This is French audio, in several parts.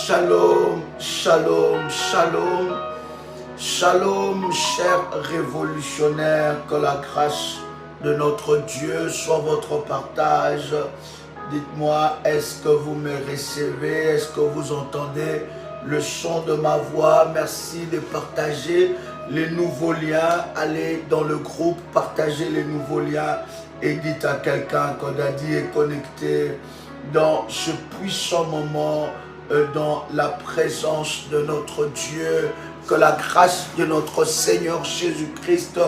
Shalom, shalom, shalom, shalom, chers révolutionnaires, que la grâce de notre Dieu soit votre partage. Dites-moi, est-ce que vous me recevez? Est-ce que vous entendez le son de ma voix? Merci de partager les nouveaux liens. Allez dans le groupe, partagez les nouveaux liens et dites à quelqu'un que Daddy est connecté dans ce puissant moment, dans la présence de notre Dieu. Que la grâce de notre Seigneur Jésus-Christ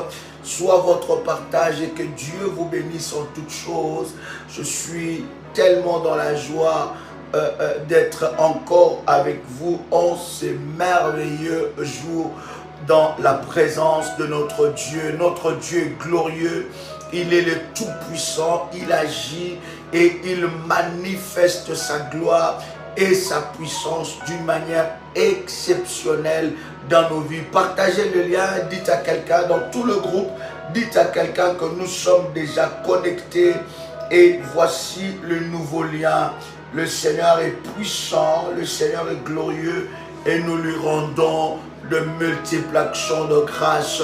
soit votre partage et que Dieu vous bénisse en toutes choses. Je suis tellement dans la joie d'être encore avec vous en ces merveilleux jours dans la présence de notre Dieu. Notre Dieu est glorieux, il est le Tout-Puissant, il agit et il manifeste sa gloire et sa puissance d'une manière exceptionnelle dans nos vies. Partagez le lien, dites à quelqu'un dans tout le groupe, dites à quelqu'un que nous sommes déjà connectés et voici le nouveau lien. Le Seigneur est puissant, le Seigneur est glorieux et nous lui rendons de multiples actions de grâce.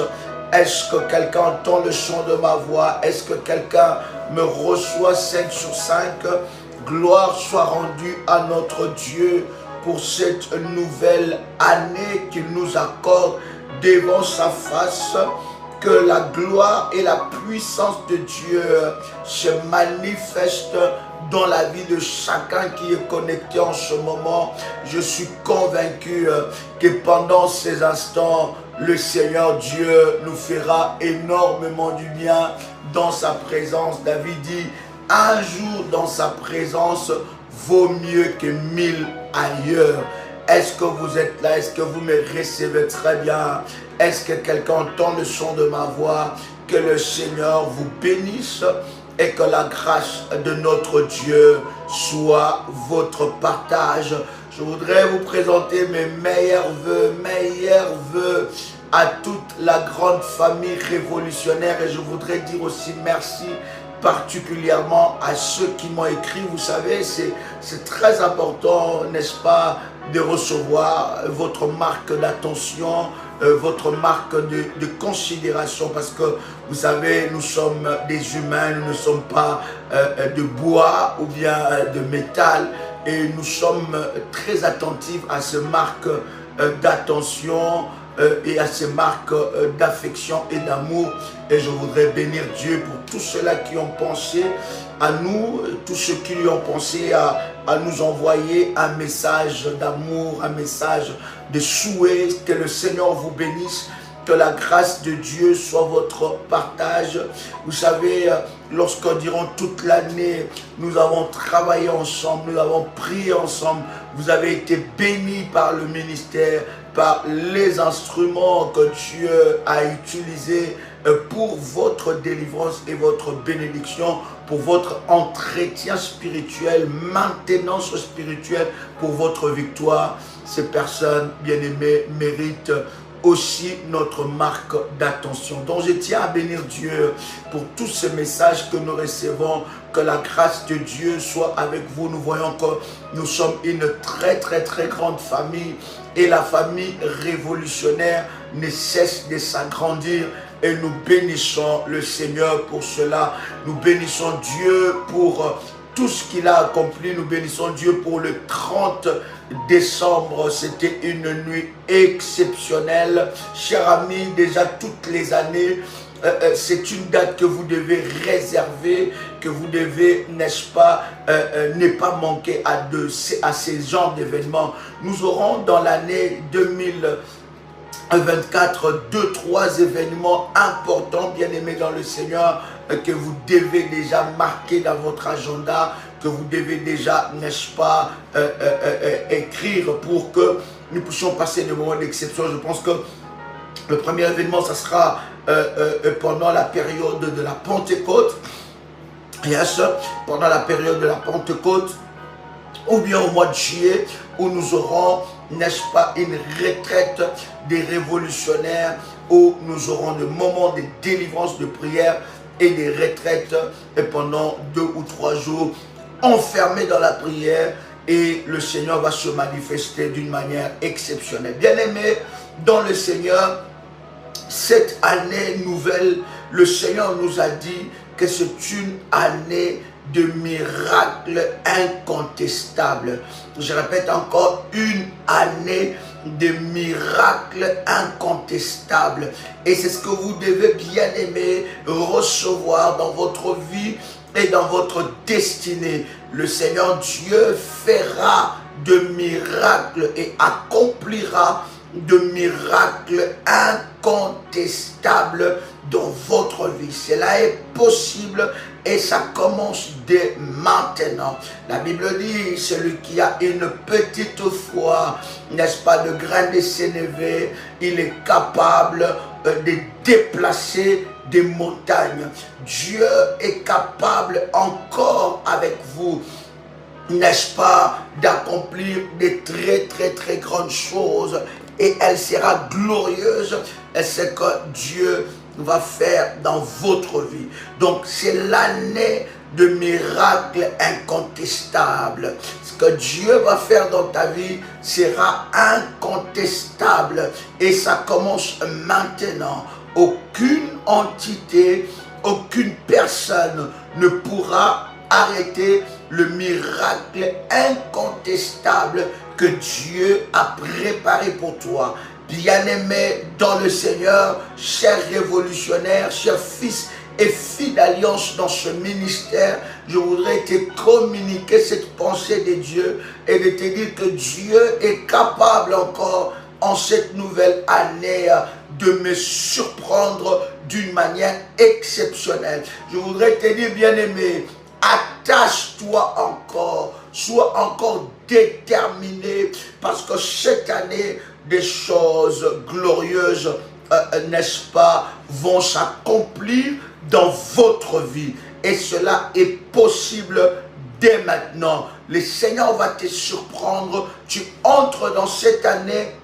Est-ce que quelqu'un entend le son de ma voix? Est-ce que quelqu'un me reçoit 5 sur 5? Gloire soit rendue à notre Dieu pour cette nouvelle année qu'il nous accorde devant sa face. Que la gloire et la puissance de Dieu se manifestent dans la vie de chacun qui est connecté en ce moment. Je suis convaincu que pendant ces instants, le Seigneur Dieu nous fera énormément du bien dans sa présence. David dit, un jour dans sa présence vaut mieux que 1000 ailleurs. Est-ce que vous êtes là? Est-ce que vous me recevez très bien? Est-ce que quelqu'un entend le son de ma voix? Que le Seigneur vous bénisse et que la grâce de notre Dieu soit votre partage. Je voudrais vous présenter mes meilleurs vœux à toute la grande famille révolutionnaire et je voudrais dire aussi merci particulièrement à ceux qui m'ont écrit. Vous savez, c'est très important, n'est-ce pas, de recevoir votre marque d'attention, votre marque de considération, parce que vous savez, nous sommes des humains, nous ne sommes pas de bois ou bien de métal, et nous sommes très attentifs à ces marques d'attention et à ces marques d'affection et d'amour. Et je voudrais bénir Dieu pour tous ceux-là qui ont pensé à nous, tous ceux qui lui ont pensé à nous envoyer un message d'amour, un message de souhait. Que le Seigneur vous bénisse, que la grâce de Dieu soit votre partage. Vous savez, lorsque durant toute l'année, nous avons travaillé ensemble, nous avons prié ensemble, vous avez été bénis par le ministère, par les instruments que Dieu a utilisés pour votre délivrance et votre bénédiction, pour votre entretien spirituel, maintenance spirituelle, pour votre victoire. Ces personnes bien-aimées méritent aussi notre marque d'attention. Donc je tiens à bénir Dieu pour tous ces messages que nous recevons. Que la grâce de Dieu soit avec vous. Nous voyons que nous sommes une très grande famille et la famille révolutionnaire ne cesse de s'agrandir. Et nous bénissons le Seigneur pour cela. Nous bénissons Dieu pour tout ce qu'il a accompli. Nous bénissons Dieu pour le 30 décembre. C'était une nuit exceptionnelle. Chers amis, déjà toutes les années, c'est une date que vous devez réserver, que vous devez, n'est-ce pas, ne pas manquer à ces genres d'événements. Nous aurons dans l'année 2024 2-3 événements importants, bien aimés dans le Seigneur, que vous devez déjà marquer dans votre agenda, que vous devez déjà, n'est-ce pas, écrire pour que nous puissions passer des moments d'exception. Je pense que le premier événement, ça sera pendant la période de la Pentecôte. Yes, pendant la période de la Pentecôte, ou bien au mois de juillet, où nous aurons, n'est-ce pas, une retraite des révolutionnaires, où nous aurons des moments de délivrance, de prière et des retraites, et pendant 2 ou 3 jours, enfermés dans la prière et le Seigneur va se manifester d'une manière exceptionnelle. Bien-aimés dans le Seigneur, cette année nouvelle, le Seigneur nous a dit que c'est une année de miracles incontestables. Je répète encore, une année de miracles incontestables. Et c'est ce que vous devez, bien aimer, recevoir dans votre vie et dans votre destinée. Le Seigneur Dieu fera de miracles et accomplira de miracles incontestables dans votre vie. Cela est possible et ça commence dès maintenant. La Bible dit, celui qui a une petite foi, n'est-ce pas, de grain de sénévé, il est capable de déplacer des montagnes. Dieu est capable encore avec vous, n'est-ce pas, d'accomplir des très grandes choses, et elle sera glorieuse. Et c'est ce que Dieu va faire dans votre vie. Donc c'est l'année de miracles incontestables. Ce que Dieu va faire dans ta vie sera incontestable, et ça commence maintenant. Aucune entité, aucune personne ne pourra arrêter le miracle incontestable que Dieu a préparé pour toi. Bien-aimé dans le Seigneur, chers révolutionnaires, chers fils et filles d'alliance dans ce ministère, je voudrais te communiquer cette pensée de Dieu et de te dire que Dieu est capable encore en cette nouvelle année de me surprendre d'une manière exceptionnelle. Je voudrais te dire, bien-aimé, attache-toi encore, sois encore déterminé, parce que cette année, des choses glorieuses, n'est-ce pas, vont s'accomplir dans votre vie. Et cela est possible dès maintenant. Le Seigneur va te surprendre. Tu entres dans cette année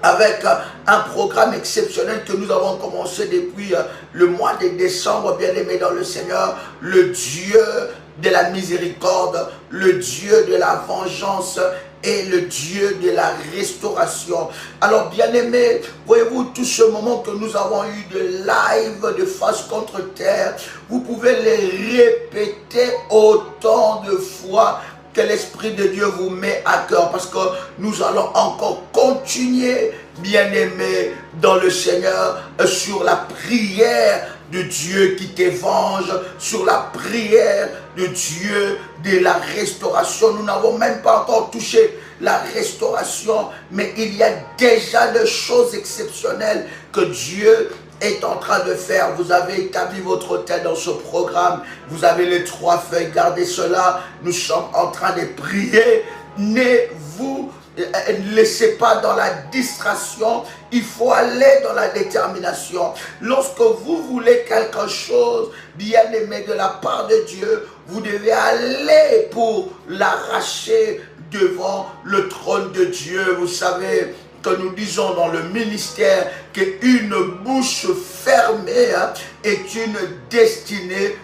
avec un programme exceptionnel que nous avons commencé depuis le mois de décembre, bien-aimé dans le Seigneur. Le Dieu de la miséricorde, le Dieu de la vengeance et le Dieu de la restauration. Alors, bien-aimés, voyez-vous, tout ce moment que nous avons eu de live de Face contre terre, vous pouvez les répéter autant de fois que l'Esprit de Dieu vous met à cœur, parce que nous allons encore continuer, bien-aimés dans le Seigneur, sur la prière de Dieu qui te venge, sur la prière de Dieu de la restauration. Nous n'avons même pas encore touché la restauration, mais il y a déjà des choses exceptionnelles que Dieu est en train de faire. Vous avez établi votre tête dans ce programme, vous avez les 3 feuilles, gardez cela. Nous sommes en train de prier. Ne vous laissez pas dans la distraction, il faut aller dans la détermination. Lorsque vous voulez quelque chose, bien aimé de la part de Dieu, vous devez aller pour l'arracher devant le trône de Dieu. Vous savez que nous disons dans le ministère qu'une bouche fermée est une destinée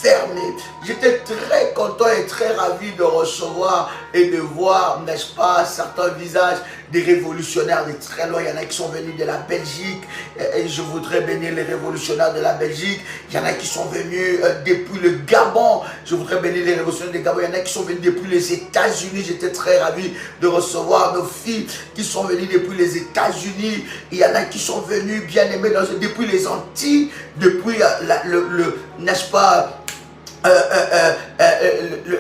fermée. J'étais très content et très ravi de recevoir et de voir, n'est-ce pas, certains visages des révolutionnaires de très loin. Il y en a qui sont venus de la Belgique, et je voudrais bénir les révolutionnaires de la Belgique. Il y en a qui sont venus depuis le Gabon, je voudrais bénir les révolutionnaires du Gabon. Il y en a qui sont venus depuis les États-Unis. J'étais très ravi de recevoir nos filles qui sont venues depuis les États-Unis. Il y en a qui sont venus, bien aimés, depuis les Antilles, depuis n'est-ce pas,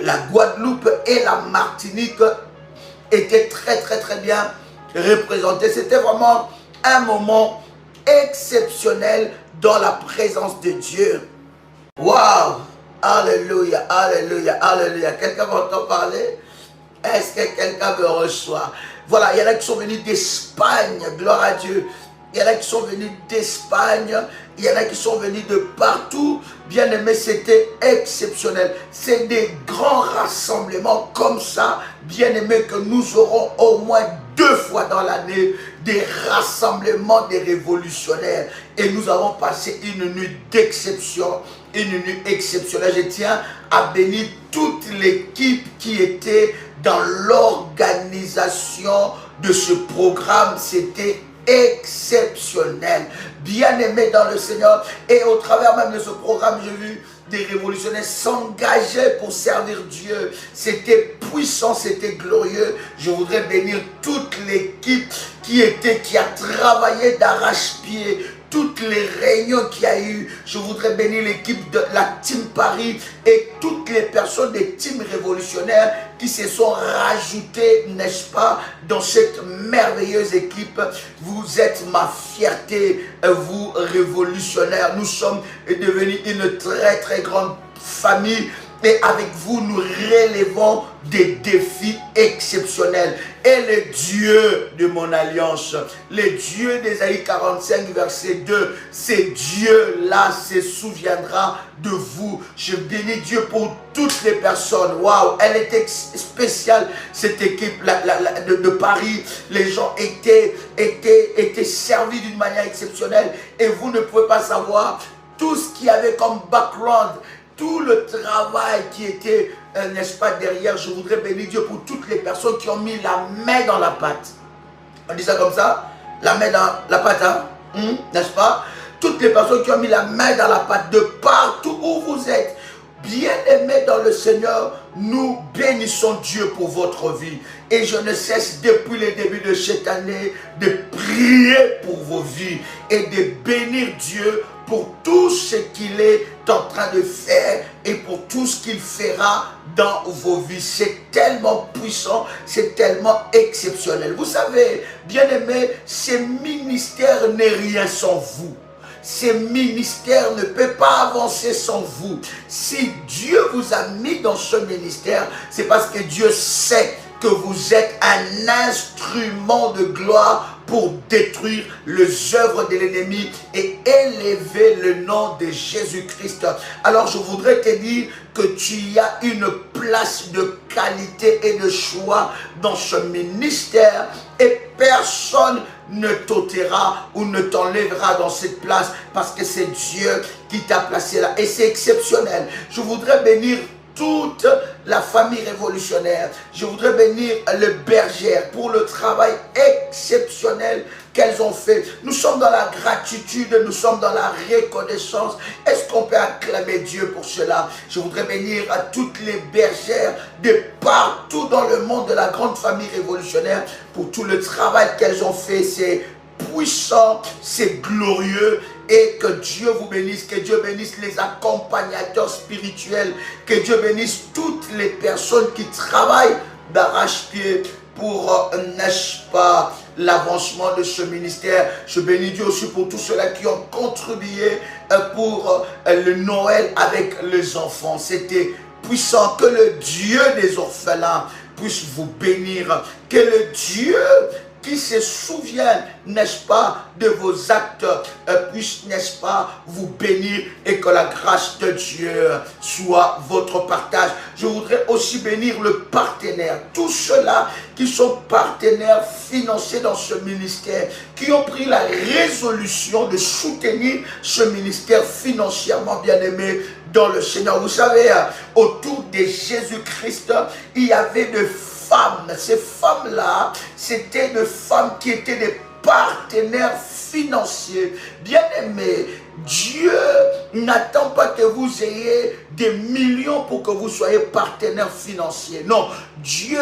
la Guadeloupe et la Martinique étaient très bien représentés. C'était vraiment un moment exceptionnel dans la présence de Dieu. Waouh! Alléluia, alléluia, alléluia. Quelqu'un m'entend parler? Est-ce que quelqu'un me reçoit? Voilà, il y en a qui sont venus d'Espagne, gloire à Dieu. Il y en a qui sont venus d'Espagne, il y en a qui sont venus de partout. Bien aimé, c'était exceptionnel. C'est des grands rassemblements comme ça, bien aimé, que nous aurons au moins 2 fois dans l'année, des rassemblements des révolutionnaires. Et nous avons passé une nuit d'exception, une nuit exceptionnelle. Je tiens à bénir toute l'équipe qui était dans l'organisation de ce programme. C'était exceptionnel. Bien-aimé dans le Seigneur. Et au travers même de ce programme, j'ai vu des révolutionnaires s'engager pour servir Dieu. C'était puissant, c'était glorieux. Je voudrais bénir toute l'équipe qui a travaillé d'arrache-pied, toutes les réunions qu'il y a eu. Je voudrais bénir l'équipe de la Team Paris et toutes les personnes des teams révolutionnaires qui se sont rajoutées, n'est-ce pas, dans cette merveilleuse équipe. Vous êtes ma fierté, vous révolutionnaires. Nous sommes devenus une très très grande famille. Et avec vous, nous relevons des défis exceptionnels. Et le Dieu de mon alliance, le Dieu d'Ésaïe 45, verset 2, ce Dieu-là se souviendra de vous. Je bénis Dieu pour toutes les personnes. Waouh, elle était spéciale, cette équipe de Paris. Les gens étaient servis d'une manière exceptionnelle. Et vous ne pouvez pas savoir tout ce qu'il y avait comme background, tout le travail qui était, n'est-ce pas, derrière. Je voudrais bénir Dieu pour toutes les personnes qui ont mis la main dans la pâte. On dit ça comme ça? La main dans la pâte, hein? N'est-ce pas? Toutes les personnes qui ont mis la main dans la pâte, de partout où vous êtes. Bien-aimés dans le Seigneur, nous bénissons Dieu pour votre vie. Et je ne cesse depuis le début de cette année de prier pour vos vies et de bénir Dieu pour tout ce qu'il est en train de faire et pour tout ce qu'il fera dans vos vies. C'est tellement puissant, c'est tellement exceptionnel. Vous savez, bien-aimés, ce ministère n'est rien sans vous. Ce ministère ne peut pas avancer sans vous. Si Dieu vous a mis dans ce ministère, c'est parce que Dieu sait que vous êtes un instrument de gloire pour détruire les œuvres de l'ennemi et élever le nom de Jésus-Christ. Alors je voudrais te dire que tu as une place de qualité et de choix dans ce ministère et personne ne t'ôtera ou ne t'enlèvera dans cette place parce que c'est Dieu qui t'a placé là et c'est exceptionnel. Je voudrais bénir toute la famille révolutionnaire. Je voudrais bénir les bergères pour le travail exceptionnel qu'elles ont fait. Nous sommes dans la gratitude, nous sommes dans la reconnaissance. Est-ce qu'on peut acclamer Dieu pour cela? Je voudrais bénir à toutes les bergères de partout dans le monde de la grande famille révolutionnaire pour tout le travail qu'elles ont fait. C'est puissant, c'est glorieux. Et que Dieu vous bénisse, que Dieu bénisse les accompagnateurs spirituels, que Dieu bénisse toutes les personnes qui travaillent d'arrache-pied pour, n'est-ce pas, l'avancement de ce ministère. Je bénis Dieu aussi pour tous ceux-là qui ont contribué pour le Noël avec les enfants. C'était puissant. Que le Dieu des orphelins puisse vous bénir. Que le Dieu qui se souviennent, n'est-ce pas, de vos actes, puisse, n'est-ce pas, vous bénir et que la grâce de Dieu soit votre partage. Je voudrais aussi bénir le partenaire, tous ceux-là qui sont partenaires financiers dans ce ministère, qui ont pris la résolution de soutenir ce ministère financièrement, bien-aimé dans le Seigneur. Vous savez, autour de Jésus-Christ, il y avait de femmes. Ces femmes-là, c'était des femmes qui étaient des partenaires financiers. Bien-aimés, Dieu n'attend pas que vous ayez des millions pour que vous soyez partenaire financier. Non, Dieu,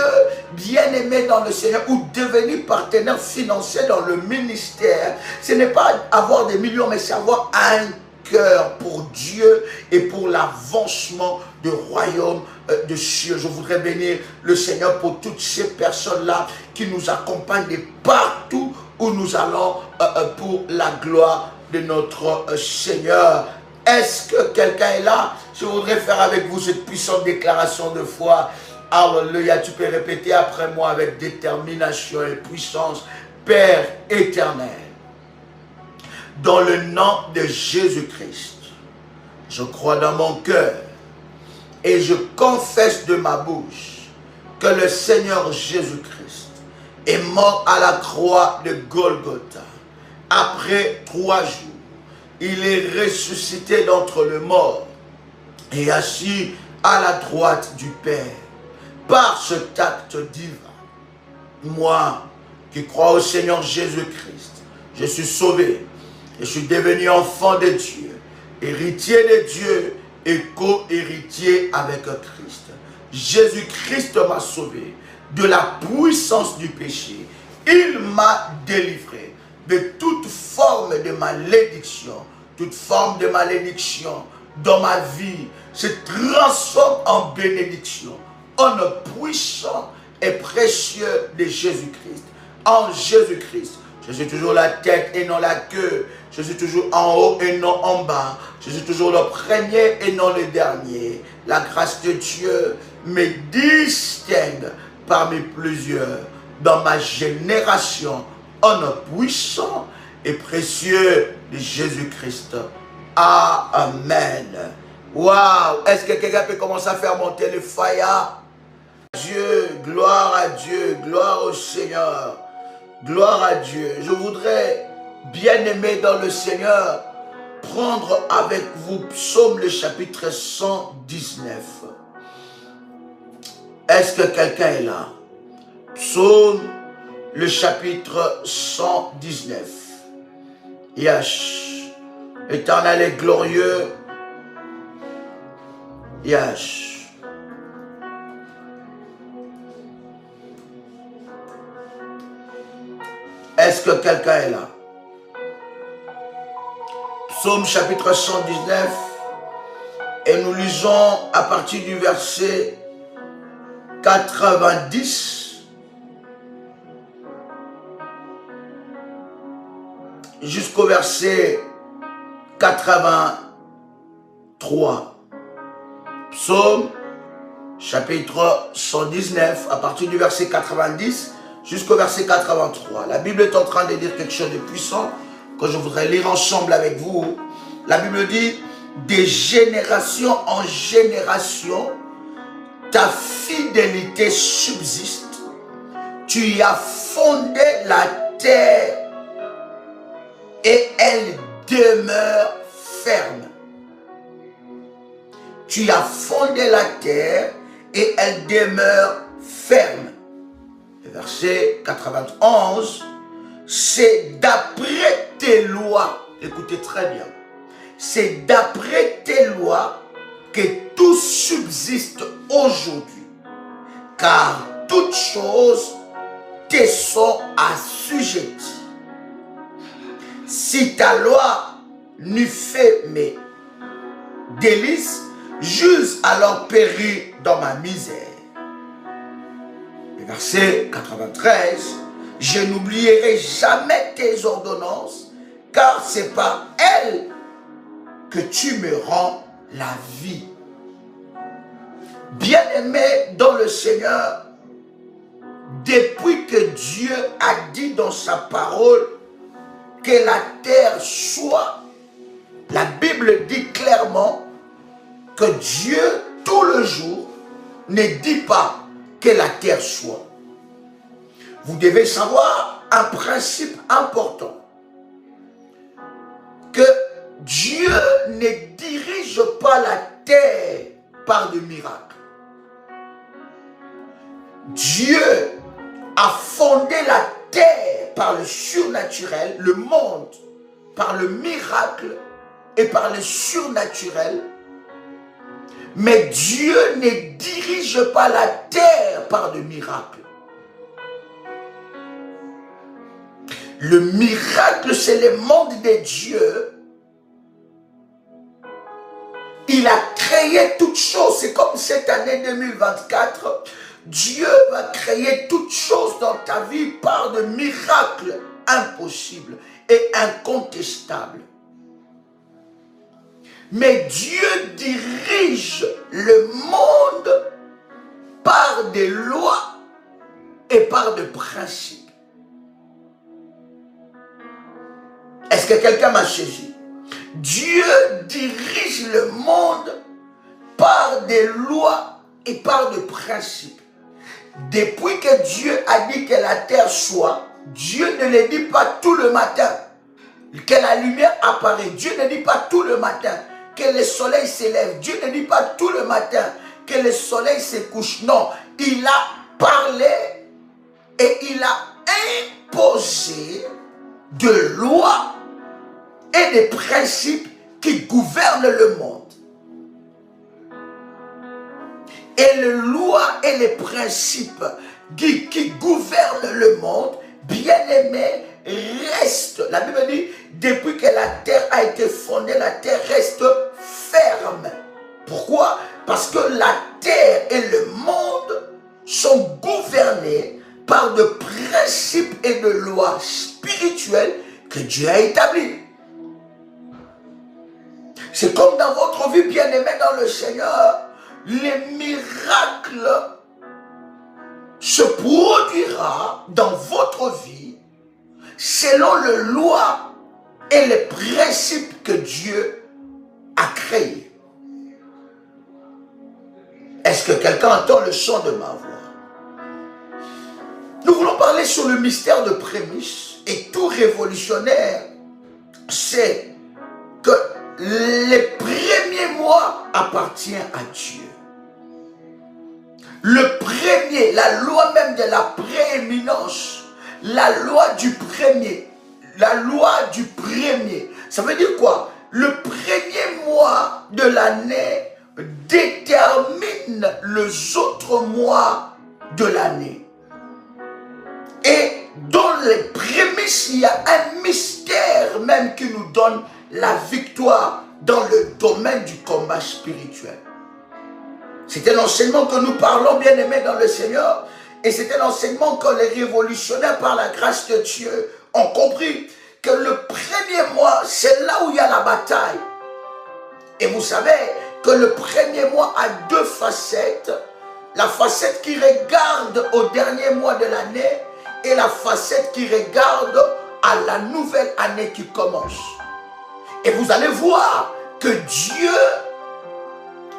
bien-aimé dans le Seigneur, ou devenir partenaire financier dans le ministère, ce n'est pas avoir des millions, mais c'est avoir un cœur pour Dieu et pour l'avancement du royaume de cieux. Je voudrais bénir le Seigneur pour toutes ces personnes-là qui nous accompagnent de partout où nous allons pour la gloire de notre Seigneur. Est-ce que quelqu'un est là? Je voudrais faire avec vous cette puissante déclaration de foi. Alléluia, tu peux répéter après moi avec détermination et puissance. Père éternel, dans le nom de Jésus-Christ, je crois dans mon cœur et je confesse de ma bouche que le Seigneur Jésus-Christ est mort à la croix de Golgotha. Après 3 jours, il est ressuscité d'entre les morts et assis à la droite du Père. par cet acte divin, moi qui crois au Seigneur Jésus-Christ, je suis sauvé, je suis devenu enfant de Dieu, héritier de Dieu et co-héritier avec Christ. Jésus-Christ m'a sauvé de la puissance du péché. Il m'a délivré de toute forme de malédiction. Toute forme de malédiction dans ma vie se transforme en bénédiction, en le puissant et précieux de Jésus-Christ. En Jésus-Christ, je suis toujours la tête et non la queue. Je suis toujours en haut et non en bas. Je suis toujours le premier et non le dernier. La grâce de Dieu me distingue parmi plusieurs dans ma génération en le puissant et précieux de Jésus-Christ. Amen. Waouh! Est-ce que quelqu'un peut commencer à faire monter le fire? Dieu, gloire à Dieu, gloire au Seigneur, gloire à Dieu. Je voudrais, bien-aimé dans le Seigneur, prendre avec vous Psaume le chapitre 119. Est-ce que quelqu'un est là? Psaume le chapitre 119. Yes. Éternel et glorieux. Yes. Est-ce que quelqu'un est là? Psaume chapitre 119. Et nous lisons à partir du verset 90 jusqu'au verset 83. Psaume chapitre 119 à partir du verset 90 jusqu'au verset 83. La Bible est en train de dire quelque chose de puissant que je voudrais lire ensemble avec vous. La Bible dit: de génération en génération, ta fidélité subsiste. Tu y as fondé la terre et elle demeure ferme. Tu as fondé la terre et elle demeure ferme. Verset 91, c'est d'après tes lois, écoutez très bien, c'est d'après tes lois que tout subsiste aujourd'hui, car toutes choses te sont assujetties. Si ta loi n'eût fait mes délices, j'eusse alors péri dans ma misère. Le verset 93, je n'oublierai jamais tes ordonnances, car c'est par elles que tu me rends la vie. Bien-aimé dans le Seigneur, depuis que Dieu a dit dans sa parole que la terre soit, la Bible dit clairement que Dieu, tout le jour, ne dit pas que la terre soit. Vous devez savoir un principe important, que Dieu ne dirige pas la terre par des miracles. Dieu a fondé la terre par le surnaturel, le monde par le miracle et par le surnaturel. Mais Dieu ne dirige pas la terre par des miracles. Le miracle, c'est le monde de Dieu. Il a créé toutes choses. C'est comme cette année 2024. Dieu va créer toutes choses dans ta vie par de miracles impossibles et incontestables. Mais Dieu dirige le monde par des lois et par des principes. Est-ce que quelqu'un m'a saisi? Dieu dirige le monde par des lois et par des principes. Depuis que Dieu a dit que la terre soit, Dieu ne le dit pas tout le matin que la lumière apparaît. Dieu ne dit pas tout le matin que le soleil s'élève. Dieu ne dit pas tout le matin que le soleil se couche. Non, il a parlé et il a imposé de lois et des principes qui gouvernent le monde. Et les lois et les principes qui gouvernent le monde, bien-aimés, restent. La Bible dit, depuis que la terre a été fondée, la terre reste ferme. Pourquoi? Parce que la terre et le monde sont gouvernés par de principes et de lois spirituelles que Dieu a établis. C'est comme dans votre vie, bien-aimé dans le Seigneur, les miracles se produira dans votre vie selon les lois et les principes que Dieu a créés. Est-ce que quelqu'un entend le son de ma voix? Nous voulons parler sur le mystère de prémices, et tout révolutionnaire sait que les premiers mois appartiennent à Dieu. Le premier, la loi même de la prééminence, la loi du premier, ça veut dire quoi? Le premier mois de l'année détermine les autres mois de l'année. Et dans les prémices, il y a un mystère même qui nous donne la victoire dans le domaine du combat spirituel. C'est un enseignement que nous parlons, bien aimés dans le Seigneur, et c'est un enseignement que les révolutionnaires, par la grâce de Dieu, ont compris que le premier mois, c'est là où il y a la bataille. Et vous savez que le premier mois a deux facettes. La facette qui regarde au dernier mois de l'année et la facette qui regarde à la nouvelle année qui commence. Et vous allez voir que Dieu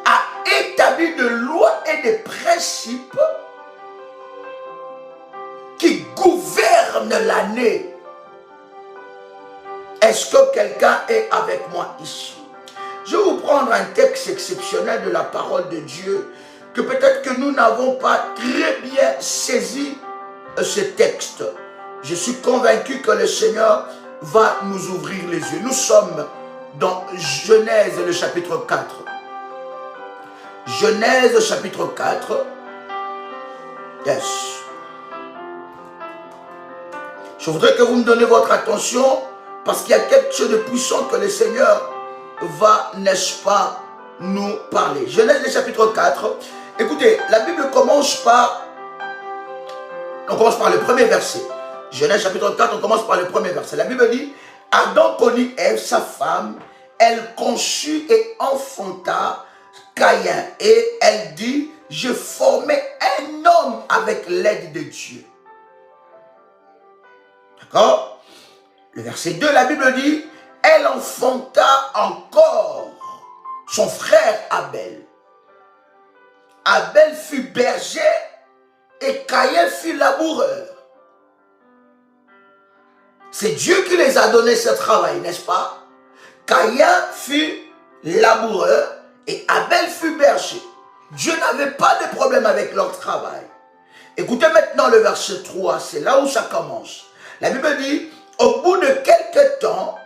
a établi des lois et des principes qui gouvernent l'année. Est-ce que quelqu'un est avec moi ici? Je vais vous prendre un texte exceptionnel de la parole de Dieu que peut-être que nous n'avons pas très bien saisi ce texte. Je suis convaincu que le Seigneur va nous ouvrir les yeux. Nous sommes dans Genèse, le chapitre 4. Genèse, chapitre 4. Yes. Je voudrais que vous me donniez votre attention parce qu'il y a quelque chose de puissant que le Seigneur va, n'est-ce pas, nous parler. Genèse, le chapitre 4. Écoutez, la Bible commence par... On commence par le premier verset. Genèse chapitre 4, on commence par le premier verset. La Bible dit, Adam connut Ève, sa femme, elle conçut et enfanta Caïn. Et elle dit, je formai un homme avec l'aide de Dieu. D'accord? Le verset 2, la Bible dit, elle enfanta encore son frère Abel. Abel fut berger et Caïn fut laboureur. C'est Dieu qui les a donné ce travail, n'est-ce pas? Caïn fut laboureur et Abel fut berger. Dieu n'avait pas de problème avec leur travail. Écoutez maintenant le verset 3, c'est là où ça commence. La Bible dit, au bout de quelque temps,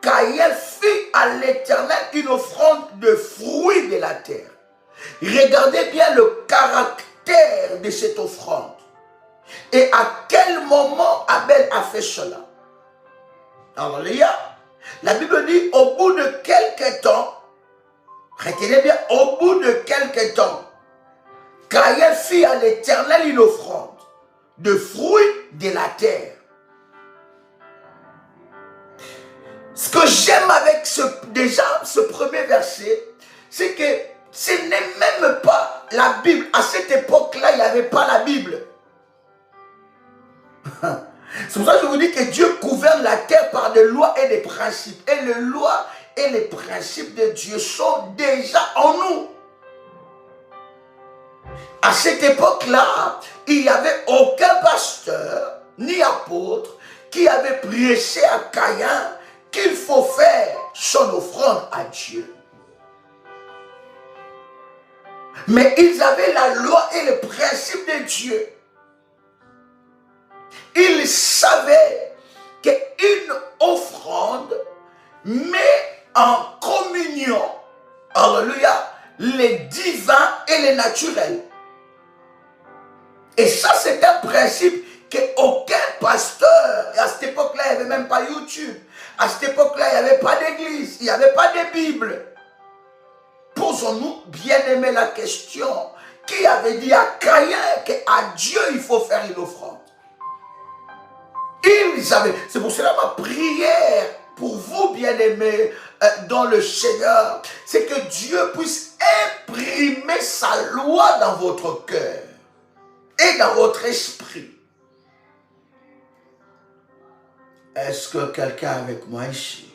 Caïn fit à l'Éternel une offrande de fruits de la terre. Regardez bien le caractère de cette offrande. Et à quel moment Abel a fait cela? Alléluia. La Bible dit au bout de quelque temps, retenez bien, au bout de quelque temps, Caïn fit à l'Éternel une offrande de fruits de la terre. Ce que j'aime avec ce premier verset, c'est que ce n'est même pas la Bible. À cette époque-là, il n'y avait pas la Bible. C'est pour ça que je vous dis que Dieu gouverne la terre par des lois et des principes. Et les lois et les principes de Dieu sont déjà en nous. À cette époque-là, il n'y avait aucun pasteur ni apôtre qui avait prêché à Caïn qu'il faut faire son offrande à Dieu. Mais ils avaient la loi et le principe de Dieu. Ils savaient qu'une offrande met en communion, alléluia, les divins et les naturels. Et ça, c'est un principe qu'aucun pasteur, et à cette époque-là, il n'y avait même pas YouTube, à cette époque-là, il n'y avait pas d'église, il n'y avait pas de Bible. Posons-nous, bien aimé, la question, qui avait dit à Caïn qu'à Dieu, il faut faire une offrande? Ils avaient, c'est pour cela ma prière pour vous, bien-aimés, dans le Seigneur, c'est que Dieu puisse imprimer sa loi dans votre cœur et dans votre esprit. Est-ce que quelqu'un est avec moi ici?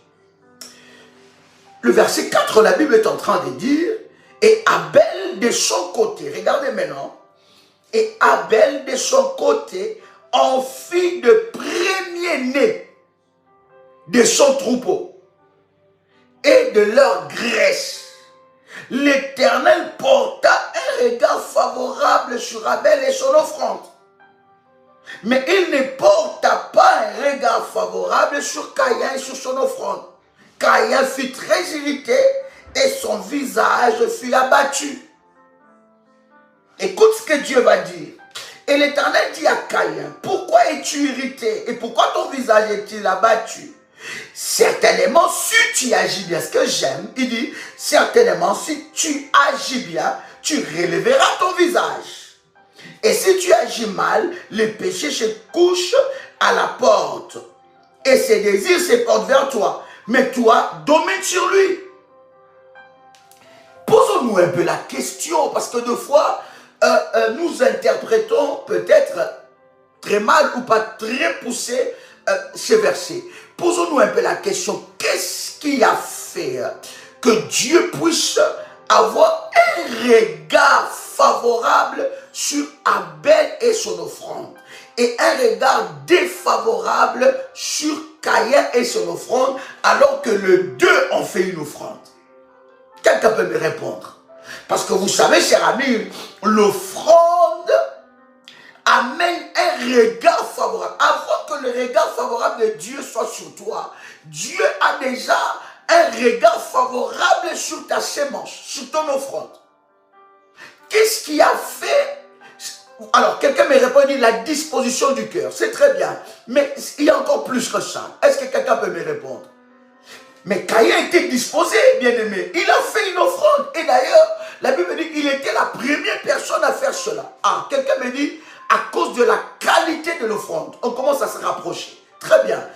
Le verset 4, la Bible est en train de dire, et Abel de son côté, regardez maintenant, et Abel de son côté en fit de premier-né de son troupeau et de leur graisse. L'Éternel porta un regard favorable sur Abel et son offrande. Mais il ne porta pas un regard favorable sur Caïn et sur son offrande. Caïn fut très irrité et son visage fut abattu. Écoute ce que Dieu va dire. Et l'Éternel dit à Caïn, pourquoi es-tu irrité et pourquoi ton visage est-il abattu? Certainement, si tu agis bien, ce que j'aime, il dit, certainement, si tu agis bien, tu relèveras ton visage. Et si tu agis mal, le péché se couche à la porte. Et ses désirs se portent vers toi. Mais toi, domine sur lui. Posons-nous un peu la question, parce que deux fois, nous interprétons peut-être très mal ou pas très poussé ces versets. Posons-nous un peu la question, qu'est-ce qui a fait que Dieu puisse avoir un regard favorable sur Abel et son offrande et un regard défavorable sur Caïn et son offrande alors que les deux ont fait une offrande? Quelqu'un peut me répondre? Parce que vous savez, cher ami, l'offrande amène un regard favorable. Avant que le regard favorable de Dieu soit sur toi, Dieu a déjà un regard favorable sur ta sémence, sur ton offrande. Qu'est-ce qui a fait? Alors, quelqu'un me répond, il dit la disposition du cœur. C'est très bien. Mais il y a encore plus que ça. Est-ce que quelqu'un peut me répondre? Mais Caïn était disposé, bien-aimé. Il a fait une offrande. Et d'ailleurs, la Bible dit qu'il était la première personne à faire cela. Ah, quelqu'un me dit, à cause de la qualité de l'offrande. On commence à se rapprocher. Très bien.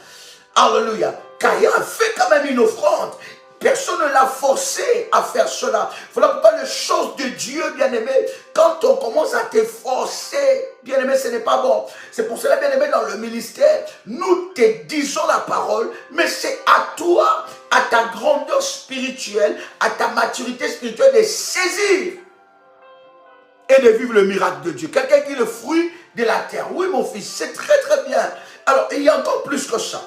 Alléluia. Caïn a fait quand même une offrande. Personne ne l'a forcé à faire cela. Voilà pourquoi les choses de Dieu, bien-aimé, quand on commence à te forcer, bien-aimé, ce n'est pas bon. C'est pour cela, bien-aimé, dans le ministère, nous te disons la parole, mais c'est à toi, à ta grandeur spirituelle, à ta maturité spirituelle de saisir et de vivre le miracle de Dieu. Quelqu'un qui est le fruit de la terre. Oui, mon fils, c'est très très bien. Alors, il y a encore plus que ça.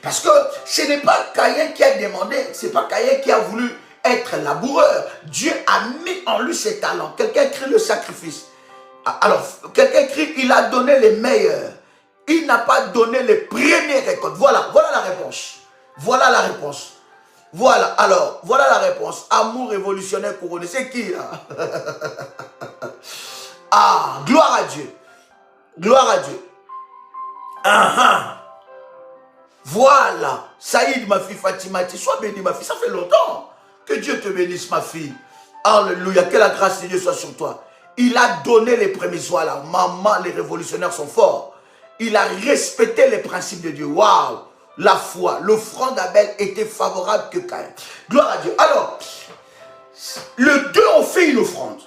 Parce que ce n'est pas Caïn qui a demandé, ce n'est pas Caïn qui a voulu être laboureur. Dieu a mis en lui ses talents. Quelqu'un écrit le sacrifice. Alors, quelqu'un écrit, il a donné les meilleurs. Il n'a pas donné les premières récoltes. Voilà, voilà la réponse. Voilà la réponse. Voilà, alors, voilà la réponse. Amour révolutionnaire couronné. C'est qui là? Ah, gloire à Dieu. Gloire à Dieu. Voilà. Saïd, ma fille Fatima, sois bénie, ma fille. Ça fait longtemps. Que Dieu te bénisse, ma fille. Alléluia. Que la grâce de Dieu soit sur toi. Il a donné les premiers. Voilà. Maman, les révolutionnaires sont forts. Il a respecté les principes de Dieu. Waouh. La foi, l'offrande d'Abel était favorable que Caïn. Gloire à Dieu. Alors, les deux ont fait une offrande.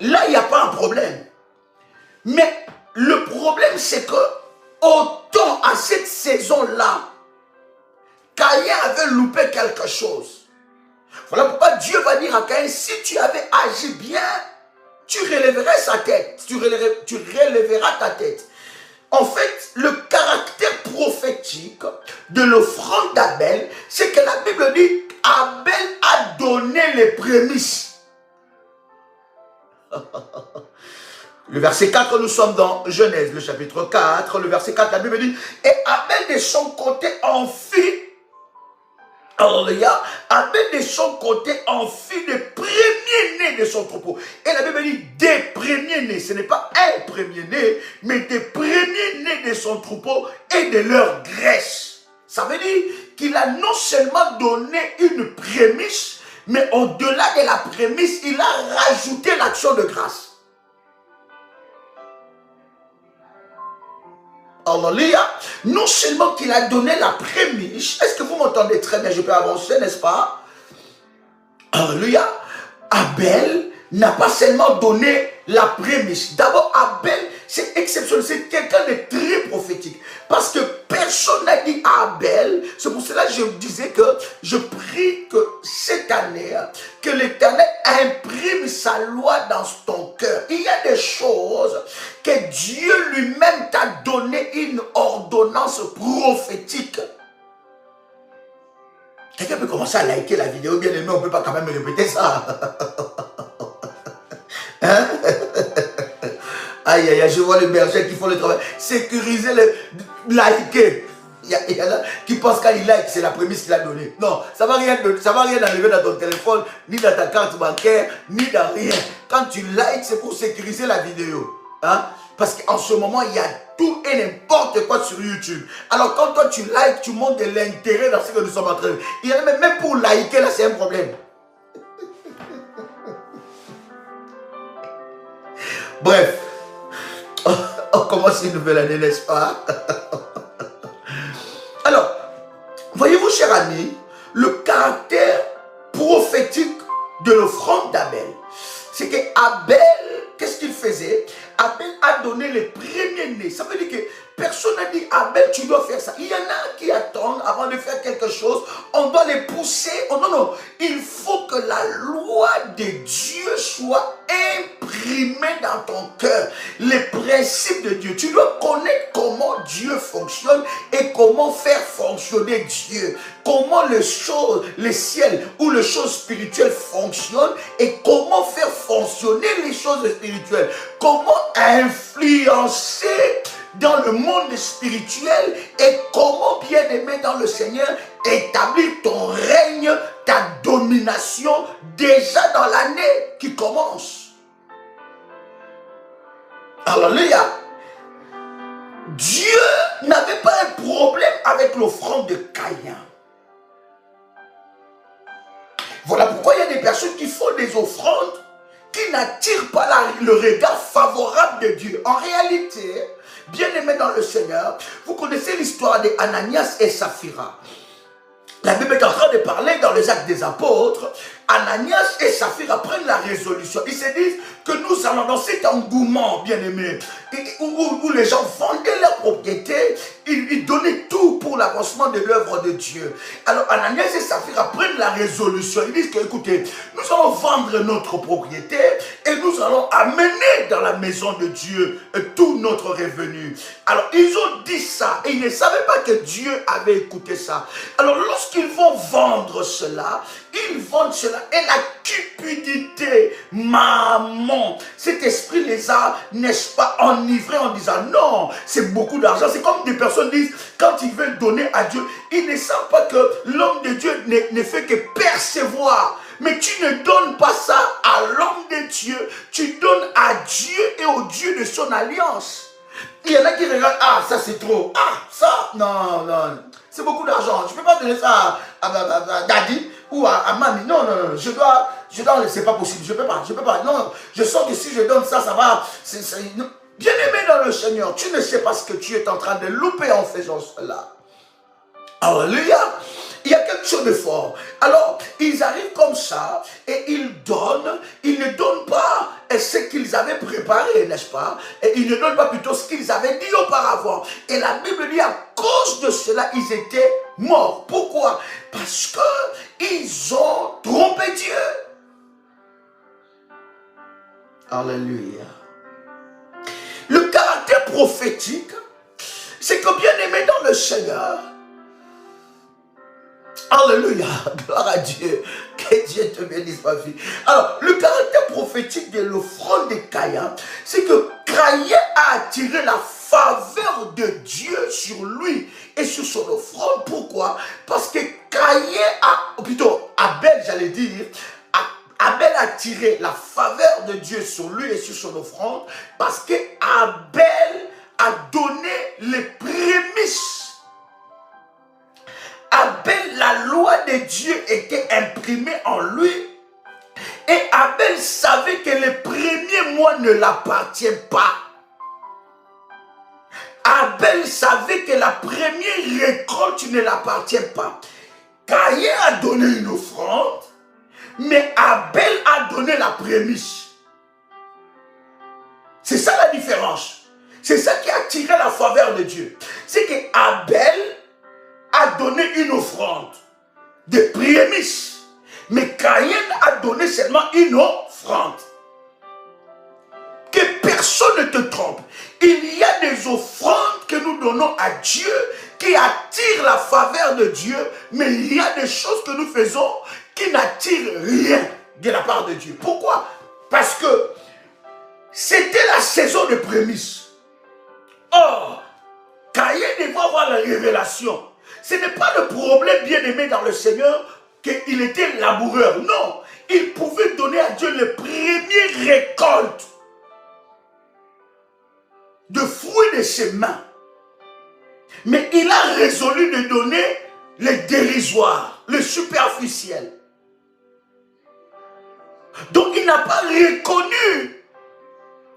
Là, il n'y a pas un problème. Mais le problème, c'est que autant à cette saison-là, Caïn avait loupé quelque chose. Voilà pourquoi Dieu va dire à Caïn, si tu avais agi bien, tu relèverais sa tête. Tu relèveras ta tête. En fait, le caractère prophétique de l'offrande d'Abel, c'est que la Bible dit, Abel a donné les prémices. Le verset 4, nous sommes dans Genèse, le chapitre 4, le verset 4, la Bible dit, et Abel de son côté en fit, alléluia, Abel de son côté en fit des premiers-nés de son troupeau. Et la Bible dit des premiers-nés, ce n'est pas un premier-né, mais des premiers-nés de son troupeau et de leur graisse. Ça veut dire qu'il a non seulement donné une prémisse, mais au-delà de la prémisse, il a rajouté l'action de grâce. Alléluia. Non seulement qu'il a donné la prémisse, est-ce que vous m'entendez très bien? Je peux avancer, n'est-ce pas? Alléluia. Abel n'a pas seulement donné la prémisse. D'abord, Abel, c'est exceptionnel, c'est quelqu'un de très prophétique. Parce que personne n'a dit à Abel, c'est pour cela que je disais que je prie que cette année, que l'Éternel imprime sa loi dans ton cœur. Il y a des choses que Dieu lui-même t'a donné une ordonnance prophétique. Quelqu'un peut commencer à liker la vidéo, bien aimé, on ne peut pas quand même répéter ça. Hein? Aïe, aïe, aïe, je vois les bergers qui font le travail. Sécuriser, liker. Il y en a qui pensent qu'il like, c'est la prémisse qu'il a donnée. Non, ça ne va rien enlever dans ton téléphone, ni dans ta carte bancaire, ni dans rien. Quand tu likes, c'est pour sécuriser la vidéo. Hein? Parce qu'en ce moment, il y a tout et n'importe quoi sur YouTube. Alors quand toi tu likes, tu montres de l'intérêt dans ce que nous sommes en train de faire. Il y en a même pour liker, là c'est un problème. Bref, on commence une nouvelle année, n'est-ce pas? Alors, voyez-vous, chers amis, le caractère prophétique de l'offrande d'Abel, c'est que Abel, qu'est-ce qu'il faisait? Abel a donné les premiers-nés. Ça veut dire que personne n'a dit, Abel, tu dois faire ça. Il y en a qui attendent avant de faire quelque chose. On doit les pousser. Oh, non, non. Il faut que la loi de Dieu soit imprimée dans ton cœur. Les principes de Dieu. Tu dois connaître comment Dieu fonctionne et comment faire fonctionner Dieu. Comment les choses, les ciels ou les choses spirituelles fonctionnent et comment faire fonctionner les choses spirituelles. Comment influencer dans le monde spirituel et comment, bien aimé dans le Seigneur, établir ton règne, ta domination déjà dans l'année qui commence. Alléluia. Dieu n'avait pas un problème avec l'offrande de Caïn. Voilà pourquoi il y a des personnes qui font des offrandes qui n'attirent pas le regard favorable de Dieu. En réalité, bien aimé dans le Seigneur, vous connaissez l'histoire d'Ananias et Saphira. La Bible est en train de parler dans les Actes des Apôtres. Ananias et Saphira prennent la résolution. Ils se disent que nous allons dans cet engouement, bien aimé, où les gens vendaient leurs propriétés, ils donnaient tout pour l'avancement de l'œuvre de Dieu. Alors Ananias et Saphira prennent la résolution. Ils disent que, écoutez, nous allons vendre notre propriété et nous allons amener dans la maison de Dieu tout notre revenu. Alors ils ont dit ça et ils ne savaient pas que Dieu avait écouté ça. Alors lorsqu'ils vont vendre cela, ils vendent cela et la cupidité, maman, cet esprit les a, n'est-ce pas, enivrés en disant non, c'est beaucoup d'argent. C'est comme des personnes disent, quand ils veulent donner à Dieu, ils ne savent pas que l'homme de Dieu ne fait que percevoir. Mais tu ne donnes pas ça à l'homme de Dieu, tu donnes à Dieu et au Dieu de son alliance. Il y en a qui regardent, ah ça c'est trop, ah ça, non, non, c'est beaucoup d'argent, je ne peux pas donner ça à Daddy ou à Mamie, non, non, non, je dois, c'est pas possible, je peux pas, non, je sens que si je donne ça, ça va, bien aimé dans le Seigneur, tu ne sais pas ce que tu es en train de louper en faisant cela. Alléluia. Il y a quelque chose de fort. Alors, ils arrivent comme ça et ils donnent. Ils ne donnent pas ce qu'ils avaient préparé, n'est-ce pas? Et ils ne donnent pas plutôt ce qu'ils avaient dit auparavant. Et la Bible dit, à cause de cela, ils étaient morts. Pourquoi? Parce qu'ils ont trompé Dieu. Alléluia. Le caractère prophétique, c'est que bien aimé dans le Seigneur, Alléluia, gloire à Dieu. Que Dieu te bénisse, ma fille. Alors, le caractère prophétique de l'offrande de Caïn, c'est que Caïn a attiré la faveur de Dieu sur lui et sur son offrande. Pourquoi? Parce que plutôt Abel, j'allais dire, Abel a attiré la faveur de Dieu sur lui et sur son offrande parce que Abel a donné les prémices. Abel, la loi de Dieu était imprimée en lui et Abel savait que les premiers mois ne l'appartiennent pas. Abel savait que la première récolte ne l'appartient pas. Caïn a donné une offrande, mais Abel a donné la prémisse. C'est ça la différence. C'est ça qui a attiré la faveur de Dieu. C'est que Abel a donné une offrande de prémices, mais Caïn a donné seulement une offrande. Que personne ne te trompe. Il y a des offrandes que nous donnons à Dieu qui attirent la faveur de Dieu, mais il y a des choses que nous faisons qui n'attirent rien de la part de Dieu. Pourquoi? Parce que c'était la saison de prémices. Or, Caïn devait avoir la révélation. Ce n'est pas le problème, bien-aimé dans le Seigneur, qu'il était laboureur. Non, il pouvait donner à Dieu les premières récoltes de fruits de ses mains. Mais il a résolu de donner les dérisoires, le superficiel. Donc il n'a pas reconnu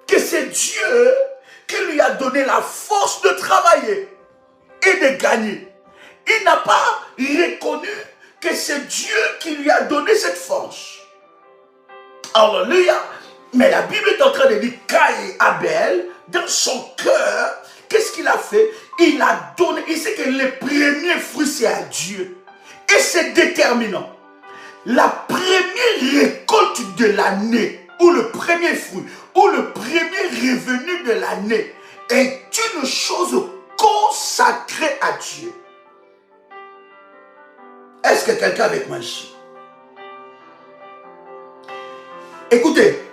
que c'est Dieu qui lui a donné la force de travailler et de gagner. Il n'a pas reconnu que c'est Dieu qui lui a donné cette force. Alléluia. Mais la Bible est en train de dire Caïn, Abel, dans son cœur, qu'est-ce qu'il a fait? Il a donné, il sait que les premiers fruits c'est à Dieu. Et c'est déterminant. La première récolte de l'année, ou le premier fruit, ou le premier revenu de l'année, est une chose consacrée à Dieu. Est-ce que quelqu'un avec moi ici? Écoutez,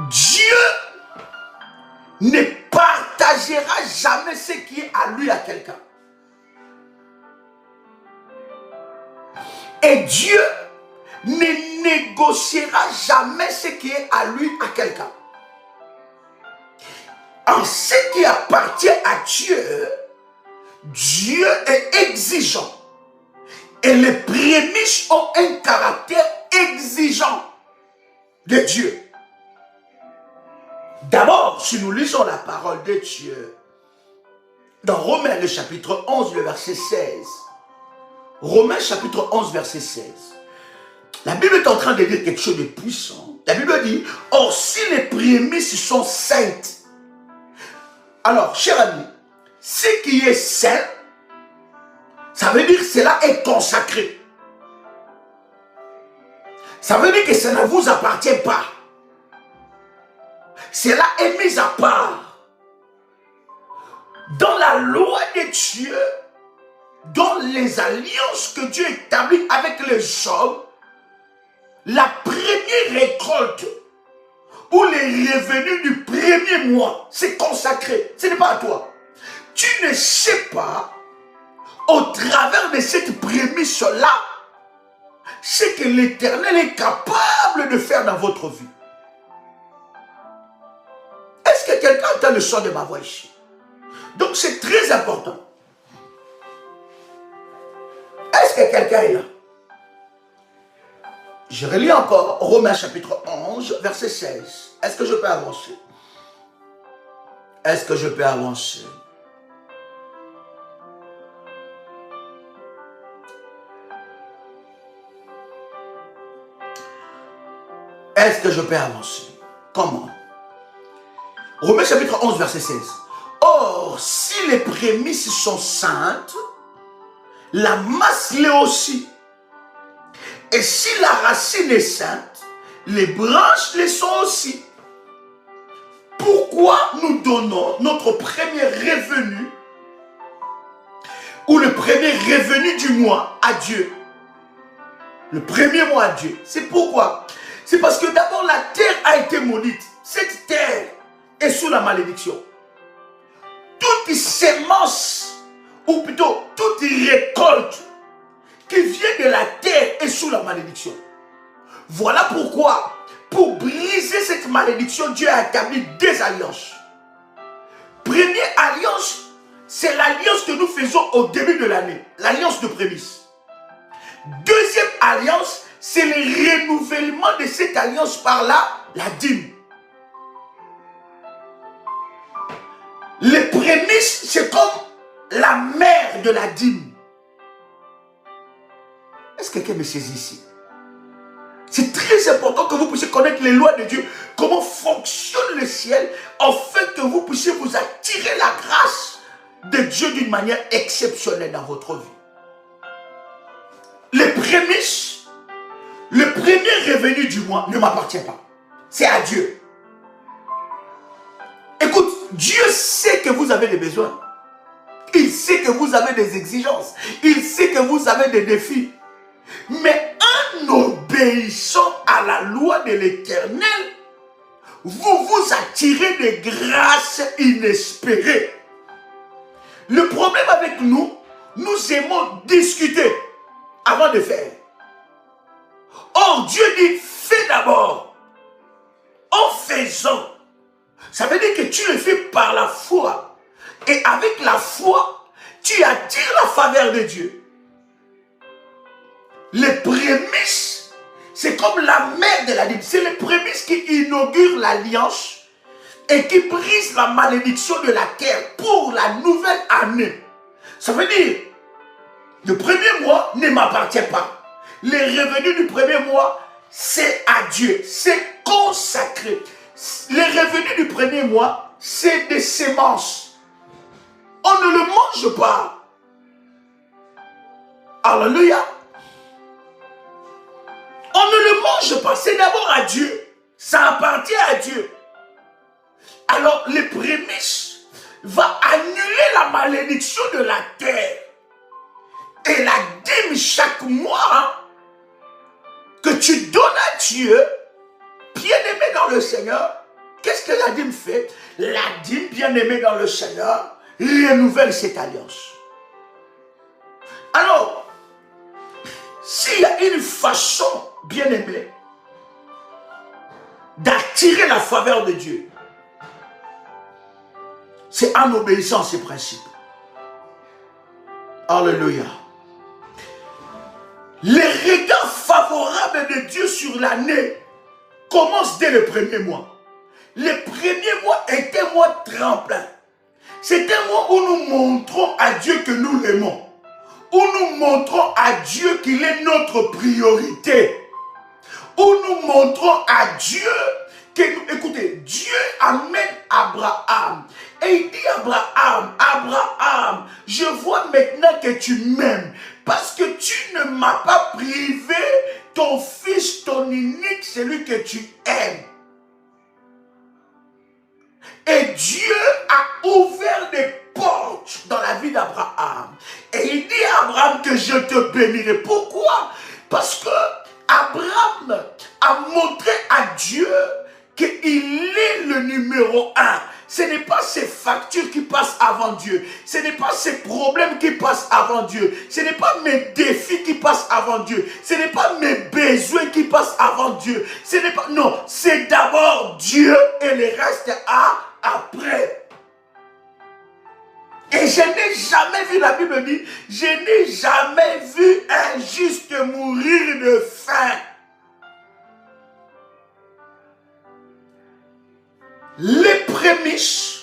Dieu ne partagera jamais ce qui est à lui à quelqu'un. Et Dieu ne négociera jamais ce qui est à lui à quelqu'un. En ce qui appartient à Dieu, Dieu est exigeant. Et les prémices ont un caractère exigeant de Dieu. D'abord, si nous lisons la parole de Dieu, dans Romains le chapitre 11, le verset 16, Romains chapitre 11, verset 16, la Bible est en train de dire quelque chose de puissant. La Bible dit, or si les prémices sont saintes, alors, cher ami, ce qui est saint, ça veut dire que cela est consacré. Ça veut dire que ça ne vous appartient pas. Cela est mis à part. Dans la loi de Dieu, dans les alliances que Dieu établit avec les hommes, la première récolte ou les revenus du premier mois, c'est consacré. Ce n'est pas à toi. Tu ne sais pas, au travers de cette prémisse-là, ce que l'Éternel est capable de faire dans votre vie. Est-ce que quelqu'un entend le son de ma voix ici? Donc c'est très important. Est-ce que quelqu'un est là? Je relis encore Romains chapitre 11, verset 16. Est-ce que je peux avancer? Est-ce que je peux avancer? Est-ce que je peux avancer? Comment? Romains chapitre 11, verset 16. Or, si les prémices sont saintes, la masse l'est aussi. Et si la racine est sainte, les branches les sont aussi. Pourquoi nous donnons notre premier revenu ou le premier revenu du mois à Dieu. Le premier mois à Dieu. C'est pourquoi? C'est parce que d'abord la terre a été maudite. Cette terre est sous la malédiction. Toute sémence, ou plutôt toute récolte qui vient de la terre est sous la malédiction. Voilà pourquoi, pour briser cette malédiction, Dieu a établi deux alliances. Première alliance, c'est l'alliance que nous faisons au début de l'année, l'alliance de prémices. Deuxième alliance, c'est le renouvellement de cette alliance par la dîme. Les prémices, c'est comme la mère de la dîme. Est-ce que quelqu'un me saisit ici? C'est très important que vous puissiez connaître les lois de Dieu, comment fonctionne le ciel, afin que vous puissiez vous attirer la grâce de Dieu d'une manière exceptionnelle dans votre vie. Les prémices, le premier revenu du mois ne m'appartient pas. C'est à Dieu. Écoute, Dieu sait que vous avez des besoins. Il sait que vous avez des exigences. Il sait que vous avez des défis. Mais en obéissant à la loi de l'Éternel, vous vous attirez des grâces inespérées. Le problème avec nous, nous aimons discuter avant de faire. Or, Dieu dit, fais d'abord. En faisant, ça veut dire que tu le fais par la foi. Et avec la foi, tu attires la faveur de Dieu. Les prémices, c'est comme la mère de la dîme. C'est les prémices qui inaugurent l'alliance et qui brisent la malédiction de la terre pour la nouvelle année. Ça veut dire, le premier mois ne m'appartient pas. Les revenus du premier mois, c'est à Dieu. C'est consacré. Les revenus du premier mois, c'est des semences. On ne le mange pas. Alléluia. On ne le mange pas. C'est d'abord à Dieu. Ça appartient à Dieu. Alors, les prémices vont annuler la malédiction de la terre. Et la dîme chaque mois que tu donnes à Dieu, bien-aimé dans le Seigneur, qu'est-ce que la dîme fait? La dîme, bien-aimé dans le Seigneur, renouvelle cette alliance. Alors, s'il y a une façon, bien-aimé, d'attirer la faveur de Dieu, c'est en obéissant à ces principes. Alléluia. Les regards favorables de Dieu sur l'année commencent dès le premier mois. Le premier mois est un mois tremplin. C'est un mois où nous montrons à Dieu que nous l'aimons. Où nous montrons à Dieu qu'il est notre priorité. Où nous montrons à Dieu que, écoutez, Dieu amène Abraham. Et il dit Abraham, Abraham, je vois maintenant que tu m'aimes. Parce que tu ne m'as pas privé ton fils, ton unique, celui que tu aimes. Et Dieu a ouvert des portes dans la vie d'Abraham. Et il dit à Abraham que je te bénirai. Pourquoi? Parce que Abraham a montré à Dieu qu'il est le numéro un. Ce n'est pas ses factures qui passent avant Dieu. Ce n'est pas ses problèmes qui passent avant Dieu. Ce n'est pas mes défis qui passent avant Dieu. Ce n'est pas mes besoins qui passent avant Dieu. Ce n'est pas... Non, c'est d'abord Dieu et le reste après. Et je n'ai jamais vu, la Bible dit, je n'ai jamais vu un juste mourir de faim. Les prémices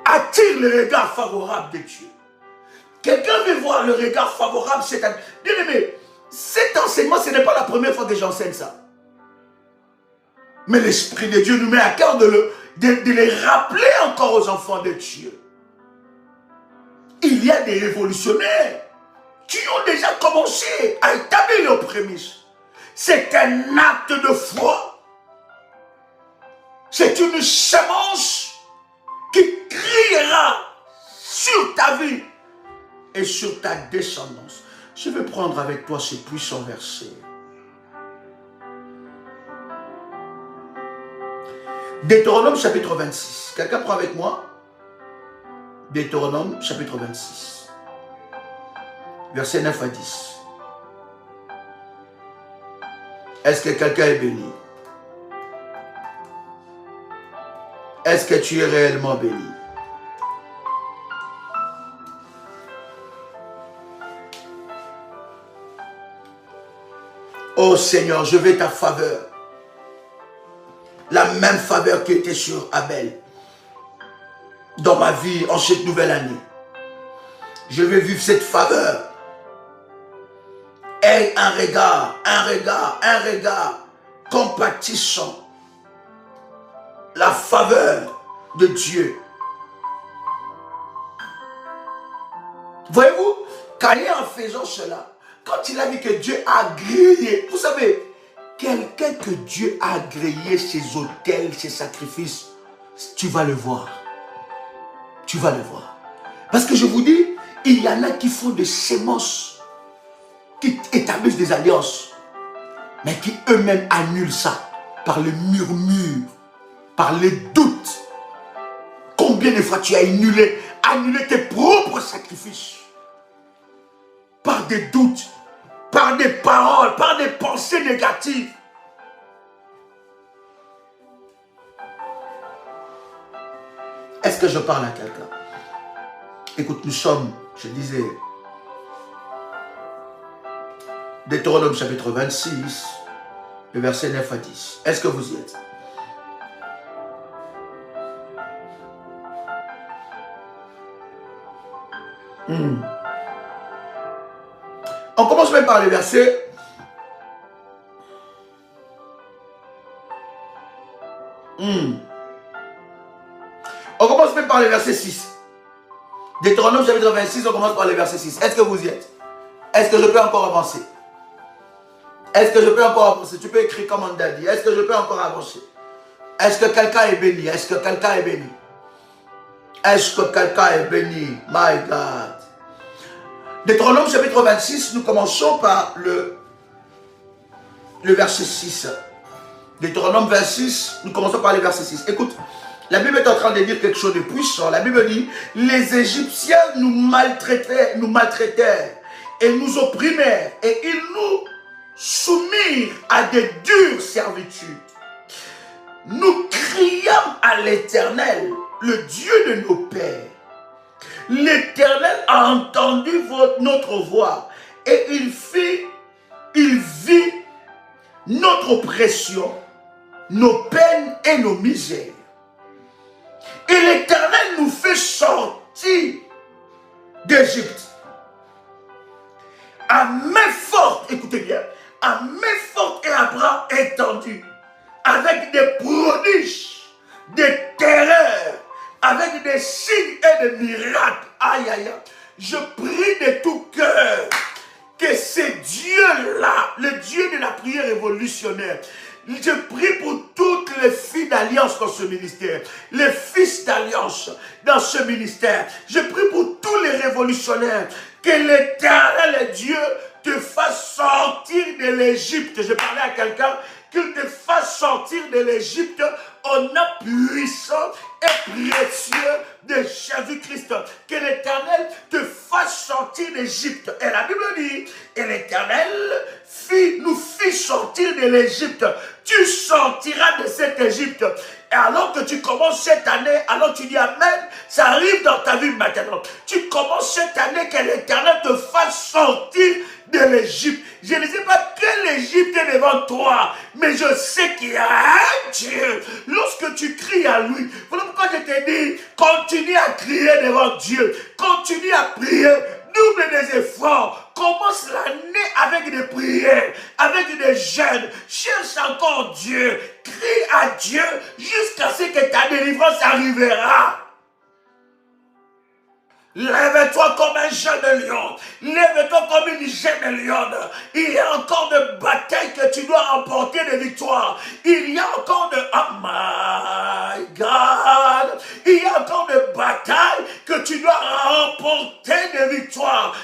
attirent le regard favorable de Dieu. Quelqu'un veut voir le regard favorable, c'est-à-dire, bien aimé, cet enseignement, ce n'est pas la première fois que j'enseigne ça. Mais l'Esprit de Dieu nous met à cœur de les rappeler encore aux enfants de Dieu. Il y a des révolutionnaires qui ont déjà commencé à établir leurs prémices. C'est un acte de foi. C'est une semence qui criera sur ta vie et sur ta descendance. Je vais prendre avec toi ces puissants versets. Deutéronome chapitre 26. Quelqu'un prend avec moi? Deutéronome chapitre 26. Versets 9 à 10. Est-ce que quelqu'un est béni? Est-ce que tu es réellement béni? Oh Seigneur, je veux ta faveur. La même faveur qui était sur Abel. Dans ma vie, en cette nouvelle année. Je veux vivre cette faveur. Aie un regard compatissant. La faveur de Dieu. Voyez-vous, Caïn en faisant cela, quand il a vu que Dieu a grillé, vous savez, quelqu'un que Dieu a grillé ses autels, ses sacrifices, tu vas le voir. Tu vas le voir. Parce que je vous dis, il y en a qui font des sémences, qui établissent des alliances, mais qui eux-mêmes annulent ça par les murmures, par les doutes. Combien de fois tu as annulé tes propres sacrifices par des doutes, par des paroles, par des pensées négatives. Est-ce que je parle à quelqu'un? Écoute, nous sommes, je disais, Deutéronome chapitre 26, le verset 9 à 10. Est-ce que vous y êtes? On commence même par le verset. On commence même par le verset 6. Deutéronome chapitre 26, on commence par le verset 6. Est-ce que vous y êtes? Est-ce que je peux encore avancer? Est-ce que je peux encore avancer? Tu peux écrire comme on a dit. Est-ce que je peux encore avancer? Est-ce que quelqu'un est béni? Est-ce que quelqu'un est béni? Est-ce que quelqu'un est béni? My God. Deutéronome chapitre 26, nous commençons par le verset 6. Deutéronome 26, nous commençons par le verset 6. Écoute, la Bible est en train de dire quelque chose de puissant. La Bible dit, les Égyptiens nous maltraitèrent et nous opprimèrent et ils nous soumirent à des dures servitudes. Nous criâmes à l'Éternel, le Dieu de nos pères. L'Éternel a entendu notre voix et il vit notre oppression, nos peines et nos misères. Et l'Éternel nous fait sortir d'Égypte à main forte, écoutez bien, à main forte et à bras étendus, avec des prodiges, des terreurs, avec des signes et des miracles. Aïe, aïe, aïe. Je prie de tout cœur que ce Dieu-là, le Dieu de la prière révolutionnaire, je prie pour toutes les filles d'alliance dans ce ministère, les fils d'alliance dans ce ministère. Je prie pour tous les révolutionnaires, que l'Éternel Dieu te fasse sortir de l'Égypte. Je parlais à quelqu'un, qu'il te fasse sortir de l'Égypte au nom puissant et précieux de Jésus-Christ. Que l'Éternel te fasse sortir d'Égypte. Et la Bible dit, et l'Éternel nous fit sortir de l'Égypte. Tu sortiras de cette Égypte. Et alors que tu commences cette année, alors tu dis Amen, ça arrive dans ta vie maintenant. Tu commences cette année que l'Éternel te fasse sortir de l'Égypte. Je ne sais pas que l'Égypte est devant toi, mais je sais qu'il y a un Dieu. Lorsque tu cries à lui, voilà pourquoi je te dis, continue à crier devant Dieu, continue à prier, double des efforts, commence l'année avec des prières, avec des jeûnes, cherche encore Dieu, crie à Dieu jusqu'à ce que ta délivrance arrivera. Lève-toi comme un jeune lion. Lève-toi comme une jeune lionne. Il y a encore de batailles que tu dois remporter de victoires. Il y a encore de... Oh my God. Il y a encore de batailles que tu dois remporter de victoires.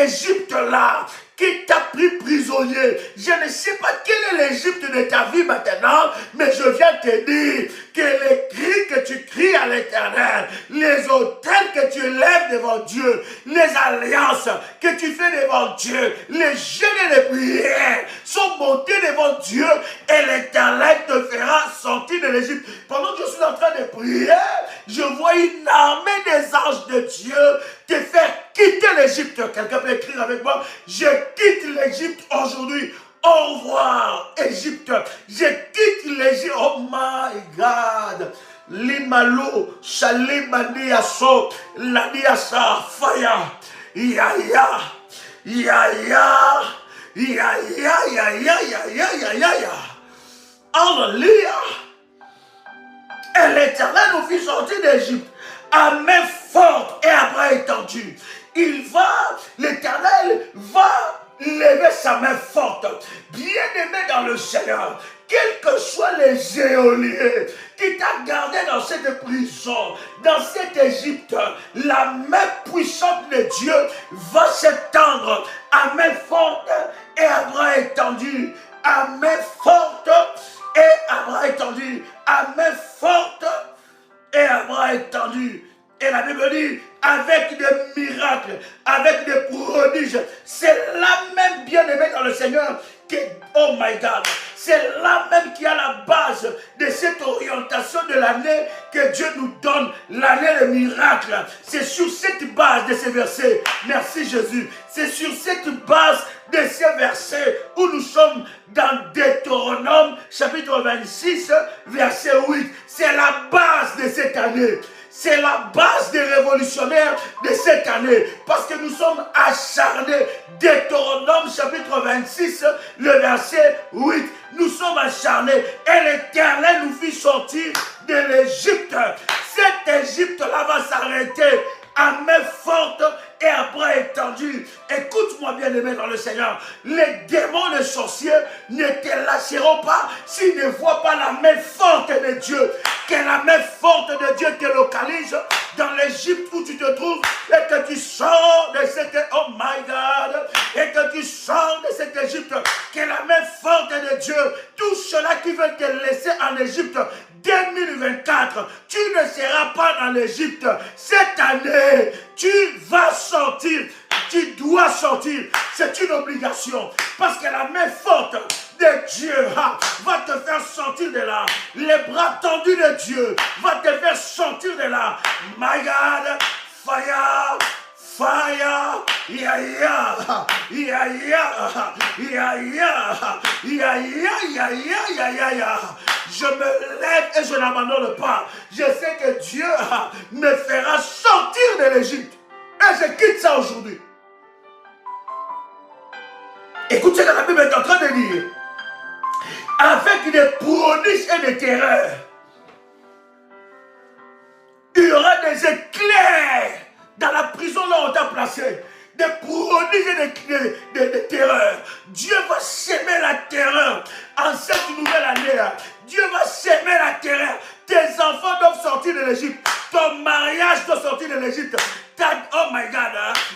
Égypte là, qui t'a pris prisonnier. Je ne sais pas quelle est l'Égypte de ta vie maintenant, mais je viens te dire que les cris que tu cries à l'Éternel, les autels que tu lèves devant Dieu, les alliances que tu fais devant Dieu, les jeûnes et les prières sont montés devant Dieu et l'Éternel te fera sortir de l'Égypte. Pendant que je suis en train de prier, je vois une armée des anges de Dieu te faire quitter l'Égypte. Quelqu'un peut écrire avec moi, je quitte l'Égypte aujourd'hui. Au revoir, Égypte. Je quitte l'Égypte. Oh my God. Limalo, Shalimaniaso, Laniasa, Fire. Yaya, yaya, yaya, yaya, yaya, yaya. Alléluia. Et l'Éternel nous fit sortir d'Égypte à main forte et à bras étendus. L'Éternel va lever sa main forte. Bien-aimé dans le Seigneur, quels que soient les géoliers qui t'a gardé dans cette prison, dans cette Égypte, la main puissante de Dieu va s'étendre à main forte et à bras étendus. À main forte et à bras étendus. À main forte et à bras étendus. Et la Bible dit, avec des miracles, avec des prodiges, c'est là même, bien-aimé dans le Seigneur, que, oh my God, c'est là même qui a la base de cette orientation de l'année que Dieu nous donne, l'année des miracles. C'est sur cette base de ces versets, merci Jésus, c'est sur cette base de ces versets où nous sommes dans Deutéronome, chapitre 26, verset 8. C'est la base de cette année. C'est la base des révolutionnaires de cette année. Parce que nous sommes acharnés. Deutéronome chapitre 26, le verset 8. Nous sommes acharnés. Et l'Éternel nous fit sortir de l'Égypte. Cette Égypte-là va s'arrêter à main forte et à bras étendus. Écoute-moi bien aimé dans le Seigneur. Les démons, les sorciers ne te lâcheront pas s'ils ne voient pas la main forte de Dieu. Que la main forte de Dieu te localise dans l'Égypte où tu te trouves et que tu sors de cette, oh my God, et que tu sors de cette Égypte. Que la main forte de Dieu, tous ceux-là qui veulent te laisser en Égypte, 2024, tu ne seras pas dans l'Égypte. Cette année, tu vas sortir. Tu dois sortir. C'est une obligation. Parce que la main forte de Dieu va te faire sortir de là. Les bras tendus de Dieu va te faire sortir de là. My God, fire. Fire, ya ya, ya ya, ya ya, ya ya, ya ya, ya. Je me lève et je n'abandonne pas. Je sais que Dieu me fera sortir de l'Égypte. Et je quitte ça aujourd'hui. Écoutez ce que la Bible est en train de dire. Avec des prodiges et des terreurs, il y aura des éclairs dans la prison là où on t'a placé. Des prodiges et des terreurs. Dieu va s'aimer la terreur en cette nouvelle année. Dieu va s'aimer la terreur. Tes enfants doivent sortir de l'Égypte. Ton mariage doit sortir de l'Égypte. Oh my God,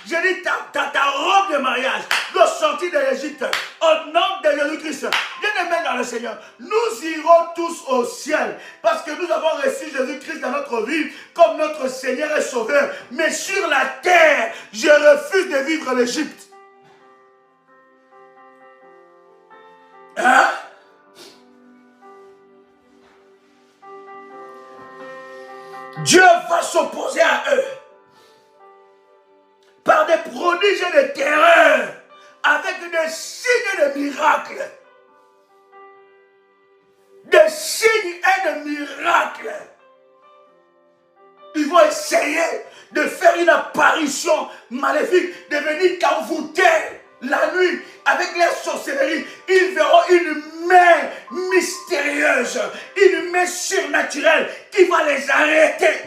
j'ai dit ta robe de mariage doit sortir de l'Égypte. Au nom de Jésus-Christ. Bien-aimés dans le Seigneur, nous irons tous au ciel parce que nous avons reçu Jésus-Christ dans notre vie comme notre Seigneur et Sauveur. Mais sur la terre, je refuse de vivre l'Égypte. Hein? Dieu va s'opposer à eux par des prodiges et des terreurs, avec des signes et des miracles. Des signes et des miracles. Ils vont essayer de faire une apparition maléfique, de venir t'envoûter la nuit avec les sorcelleries. Ils verront une main mystérieuse, une main surnaturelle qui va les arrêter.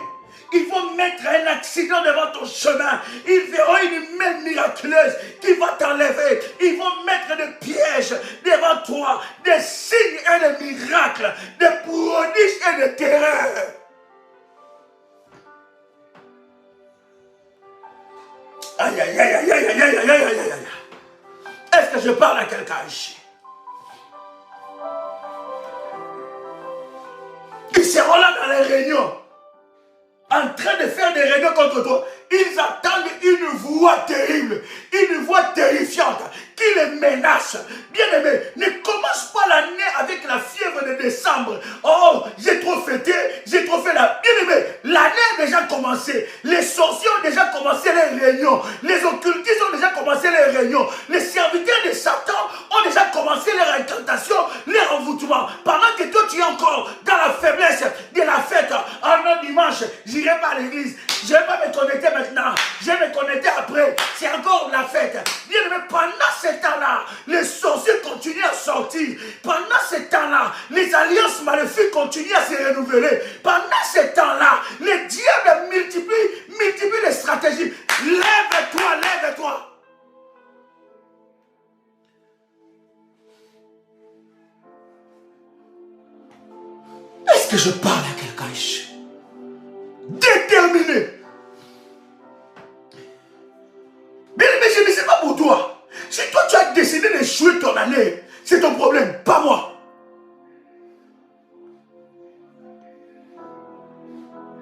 Ils vont mettre un accident devant ton chemin. Ils verront une main miraculeuse qui va t'enlever. Ils vont mettre des pièges devant toi, des signes et des miracles, des prodiges et des terreurs. Aïe, aïe, aïe, aïe, aïe, aïe, aïe, aïe, aïe, aïe, aïe. Est-ce que je parle à quelqu'un ici? Ils seront là dans les réunions, en train de faire des réunions contre toi. Ils attendent une voix terrible, une voix terrifiante qui les menace. Bien-aimé, ne commence pas l'année avec la fièvre de décembre. Oh, j'ai trop fêté, j'ai trop fait la... Bien-aimé, l'année a déjà commencé. Les sorciers ont déjà commencé les réunions. Les occultistes ont déjà commencé les réunions. Les serviteurs de Satan ont déjà commencé les incantations, les envoûtements. Pendant que toi, tu es encore dans la faiblesse de la fête, un dimanche, j'irai pas à l'église. Je ne vais pas me connecter maintenant. Je vais me connecter après. C'est encore la fête. Bien aimé, pendant ce temps-là, les sorciers continuent à sortir. Pendant ce temps-là, les alliances maléfiques continuent à se renouveler. Pendant ce temps-là, les diables multiplient les stratégies. Lève-toi, lève-toi. Est-ce que je parle à quelqu'un ici? Déterminé. Mais je ne sais pas pour toi. Si toi tu as décidé d'échouer ton année, c'est ton problème, pas moi.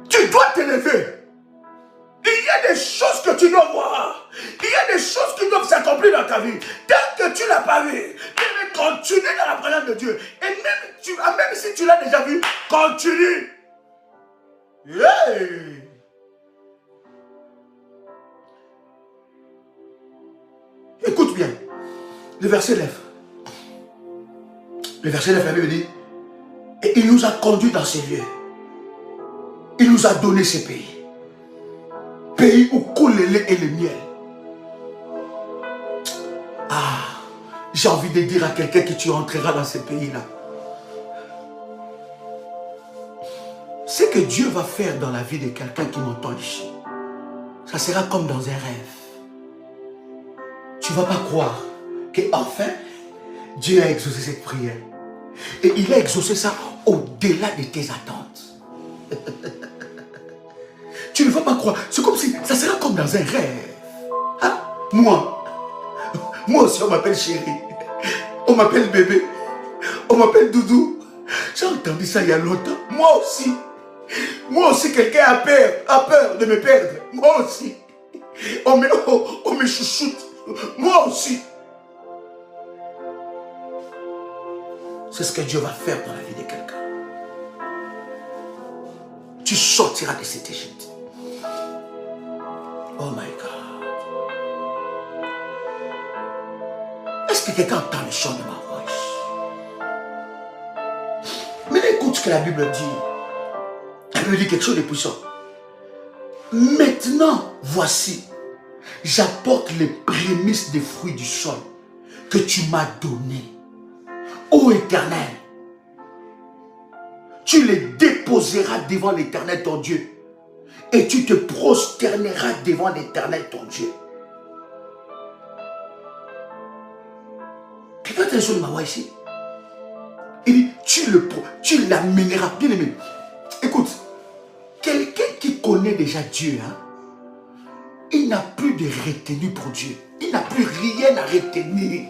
Tu dois te lever. Il y a des choses que tu dois voir. Il y a des choses qui doivent s'accomplir dans ta vie. Tant que tu ne l'as pas vu, continue dans la présence de Dieu. Et même si tu l'as déjà vu, continue. Hey! Écoute bien. Le verset 9. Le verset 9, la Bible dit, et il nous a conduits dans ces lieux. Il nous a donné ces pays. Pays où coule le lait et le miel. Ah, j'ai envie de dire à quelqu'un que tu entreras dans ces pays-là. Ce que Dieu va faire dans la vie de quelqu'un qui m'entend ici, ça sera comme dans un rêve. Tu ne vas pas croire qu'enfin, Dieu a exaucé cette prière. Et il a exaucé ça au-delà de tes attentes. Tu ne vas pas croire. C'est comme si ça sera comme dans un rêve. Hein? Moi aussi on m'appelle chérie. On m'appelle bébé. On m'appelle doudou. J'ai entendu ça il y a longtemps. Moi aussi quelqu'un a peur de me perdre. Moi aussi. On me chouchoute. Moi aussi. C'est ce que Dieu va faire dans la vie de quelqu'un. Tu sortiras de cette Égypte. Oh my God. Est-ce que quelqu'un entend le chant de ma voix? Mais écoute ce que la Bible dit. La Bible dit quelque chose de puissant. Maintenant, voici, j'apporte les prémices des fruits du sol que tu m'as donnés. Ô Éternel, tu les déposeras devant l'Éternel ton Dieu et tu te prosterneras devant l'Éternel ton Dieu. Quelqu'un t'a dit de ma voix ici? Il dit, tu l'amèneras. Bien aimé, écoute, quelqu'un qui connaît déjà Dieu, hein, il n'a plus de retenue pour Dieu. Il n'a plus rien à retenir.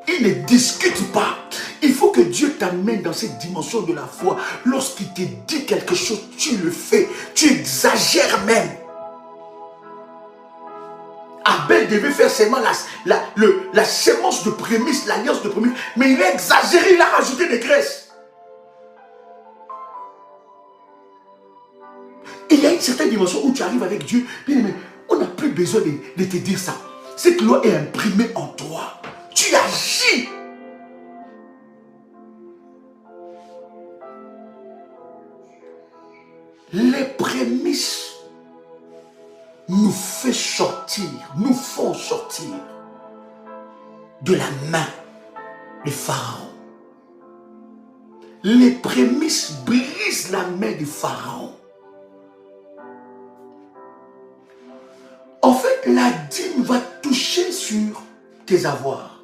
Il ne discute pas. Il faut que Dieu t'amène dans cette dimension de la foi. Lorsqu'il te dit quelque chose, tu le fais. Tu exagères même. Abel devait faire seulement la sémence de prémices, l'alliance de prémices. Mais il a exagéré, il a rajouté des graisses. Il y a une certaine dimension où tu arrives avec Dieu. Bien aimé, on n'a plus besoin de te dire ça. Cette loi est imprimée en toi. Tu agis. Les prémices nous font sortir de la main de Pharaon. Les prémices brisent la main de Pharaon. En fait, la dîme va toucher sur tes avoirs.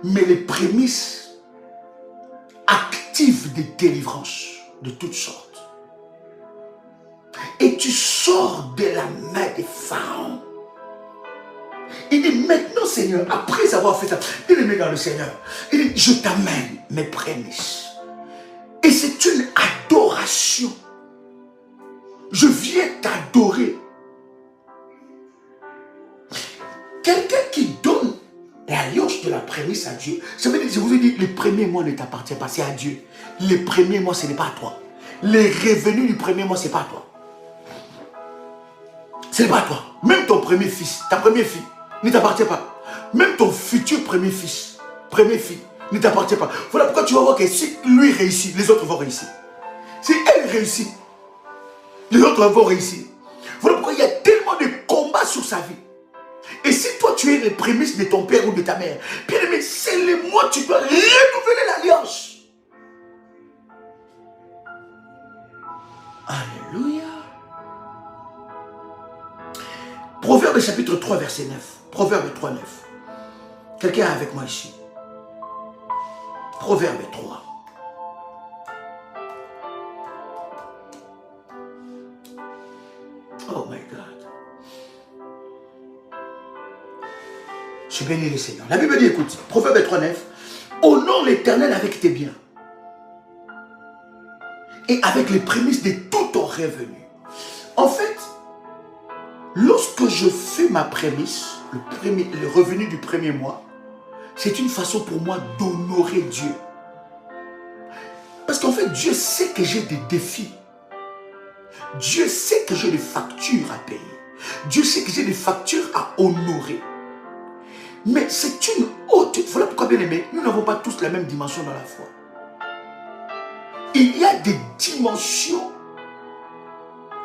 Mais les prémices activent des délivrances de toutes sortes. Et tu sors de la main de Pharaon. Il dit, maintenant Seigneur, après avoir fait ça, il est dans le Seigneur. Il dit, je t'amène mes prémices. Et c'est une adoration. Je viens t'adorer. Quelqu'un qui donne l'alliance de la prémisse à Dieu, ça veut dire, je vous ai dit, les premiers mois ne t'appartiennent pas, c'est à Dieu. Les premiers mois, ce n'est pas à toi. Les revenus du premier mois, ce n'est pas à toi. Ce n'est pas à toi. Même ton premier fils, ta première fille, ne t'appartient pas. Même ton futur premier fils, première fille, ne t'appartient pas. Voilà pourquoi tu vas voir que si lui réussit, les autres vont réussir. Si elle réussit, les autres vont réussir. Voilà pourquoi il y a tellement de combats sur sa vie. Et si toi tu es les prémices de ton père ou de ta mère, bien aimé, c'est les mois tu dois renouveler l'alliance. Alléluia. Proverbe chapitre 3 verset 9. Proverbe 3 9. Quelqu'un est avec moi ici. Proverbe 3. Oh my God. Je bénis le Seigneur. La Bible dit, écoute, Proverbe 3 9. Honore l'Éternel avec tes biens et avec les prémices de tout ton revenu. En fait, lorsque je fais ma prémisse, le revenu du premier mois, c'est une façon pour moi d'honorer Dieu. Parce qu'en fait, Dieu sait que j'ai des défis. Dieu sait que j'ai des factures à payer. Dieu sait que j'ai des factures à honorer. Mais c'est une haute... Voilà pourquoi, bien aimé, nous n'avons pas tous la même dimension dans la foi. Il y a des dimensions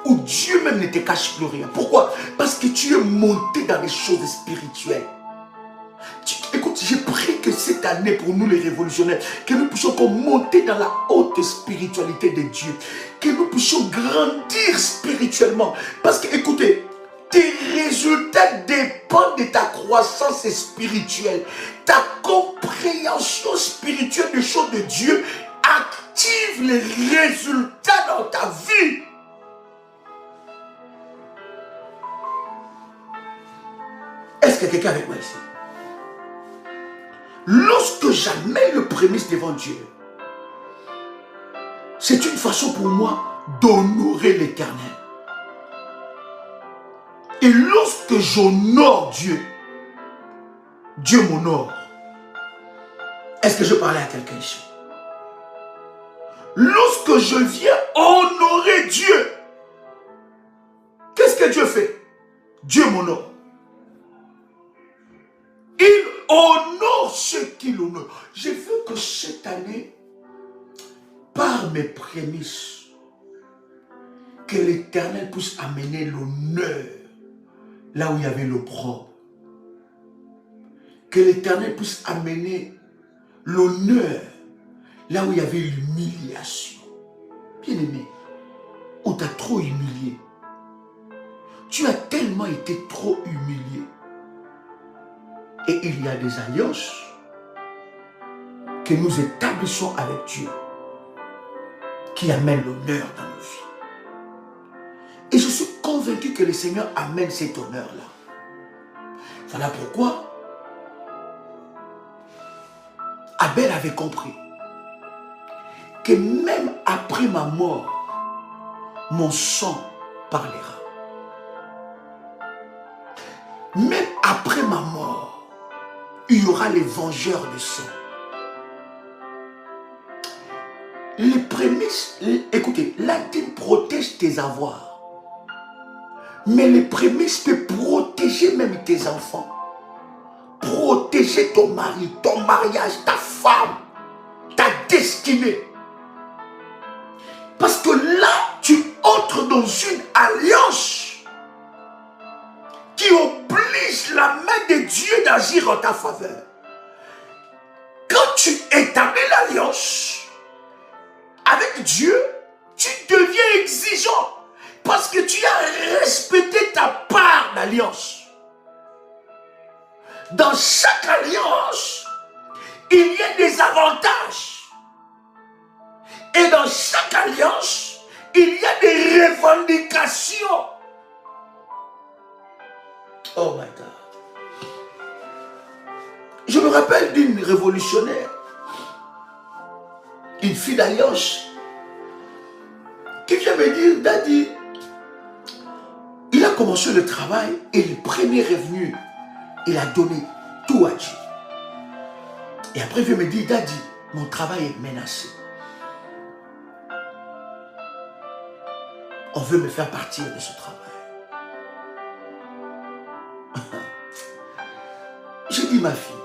où Dieu même ne te cache plus rien. Pourquoi? Parce que tu es monté dans les choses spirituelles. Écoute, j'ai pris que cette année pour nous les révolutionnaires, que nous puissions monter dans la haute spiritualité de Dieu. Que nous puissions grandir spirituellement. Parce que, écoutez, tes résultats dépendent de ta croissance spirituelle. Ta compréhension spirituelle des choses de Dieu active les résultats dans ta vie. Est-ce que quelqu'un est avec moi ici? Lorsque j'amène le prémisse devant Dieu, c'est une façon pour moi d'honorer l'Éternel. Et lorsque j'honore Dieu, Dieu m'honore. Est-ce que je parlais à quelqu'un ici? Lorsque je viens honorer Dieu, qu'est-ce que Dieu fait? Dieu m'honore. Il honore ceux qu'il honore. Je veux que cette année, par mes prémices, que l'Éternel puisse amener l'honneur là où il y avait l'opprobre. Que l'Éternel puisse amener l'honneur là où il y avait l'humiliation. Bien-aimé, on t'a trop humilié. Tu as tellement été trop humilié. Et il y a des alliances que nous établissons avec Dieu qui amènent l'honneur dans nos vies. Et je suis convaincu que le Seigneur amène cet honneur-là. Voilà pourquoi Abel avait compris que même après ma mort, mon sang parlera. Même après ma mort, il y aura les vengeurs de sang. Les prémices, écoutez, la dîme protège tes avoirs. Mais les prémices peuvent protéger même tes enfants. Protéger ton mari, ton mariage, ta femme, ta destinée. Parce que là, tu entres dans une alliance qui oblige la main de Dieu d'agir en ta faveur. Quand tu établis l'alliance avec Dieu, tu deviens exigeant parce que tu as respecté ta part d'alliance. Dans chaque alliance, il y a des avantages. Et dans chaque alliance, il y a des revendications. Oh my God. Je me rappelle d'une révolutionnaire, une fille d'Alliance, qui vient me dire, Daddy, il a commencé le travail et le premier revenu, il a donné tout à Dieu. Et après, il vient me dire, Daddy, mon travail est menacé. On veut me faire partir de ce travail. J'ai dit, ma fille,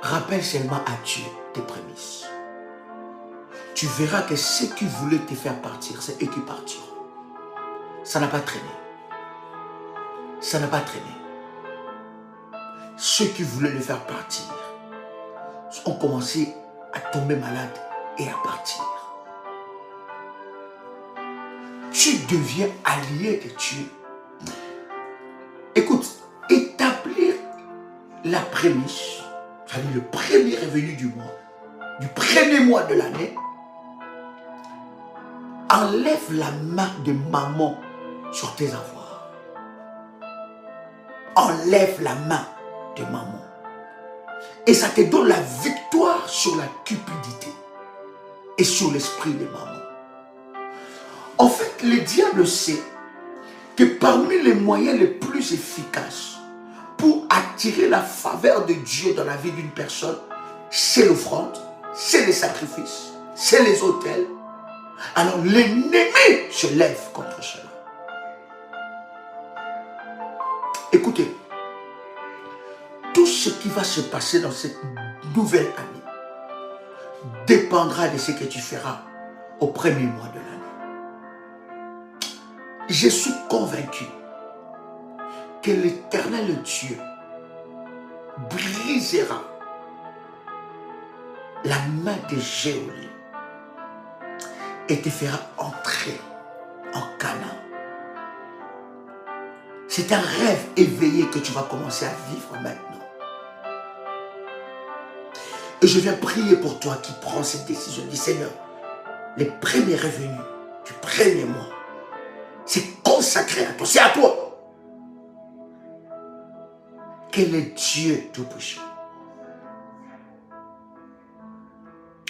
rappelle seulement à Dieu tes prémices. Tu verras que ceux qui voulaient te faire partir, c'est eux qui partiront. Ça n'a pas traîné. Ça n'a pas traîné. Ceux qui voulaient le faire partir ont commencé à tomber malades et à partir. Tu deviens allié de Dieu. Écoute, établir la prémisse, c'est-à-dire le premier revenu du mois, du premier mois de l'année, enlève la main de maman sur tes avoirs. Enlève la main de maman. Et ça te donne la victoire sur la cupidité et sur l'esprit de maman. En fait, le diable sait que parmi les moyens les plus efficaces pour attirer la faveur de Dieu dans la vie d'une personne, c'est l'offrande, c'est les sacrifices, c'est les autels. Alors l'ennemi se lève contre cela. Écoutez, tout ce qui va se passer dans cette nouvelle année dépendra de ce que tu feras au premier mois de l'année. Je suis convaincu que l'Éternel Dieu brisera la main de Géolie et te fera entrer en Canaan. C'est un rêve éveillé que tu vas commencer à vivre maintenant. Et je viens prier pour toi qui prends cette décision. Dis, Seigneur, les premiers revenus du premier mois, c'est consacré à toi, c'est à toi. Que le Dieu Tout-Puissant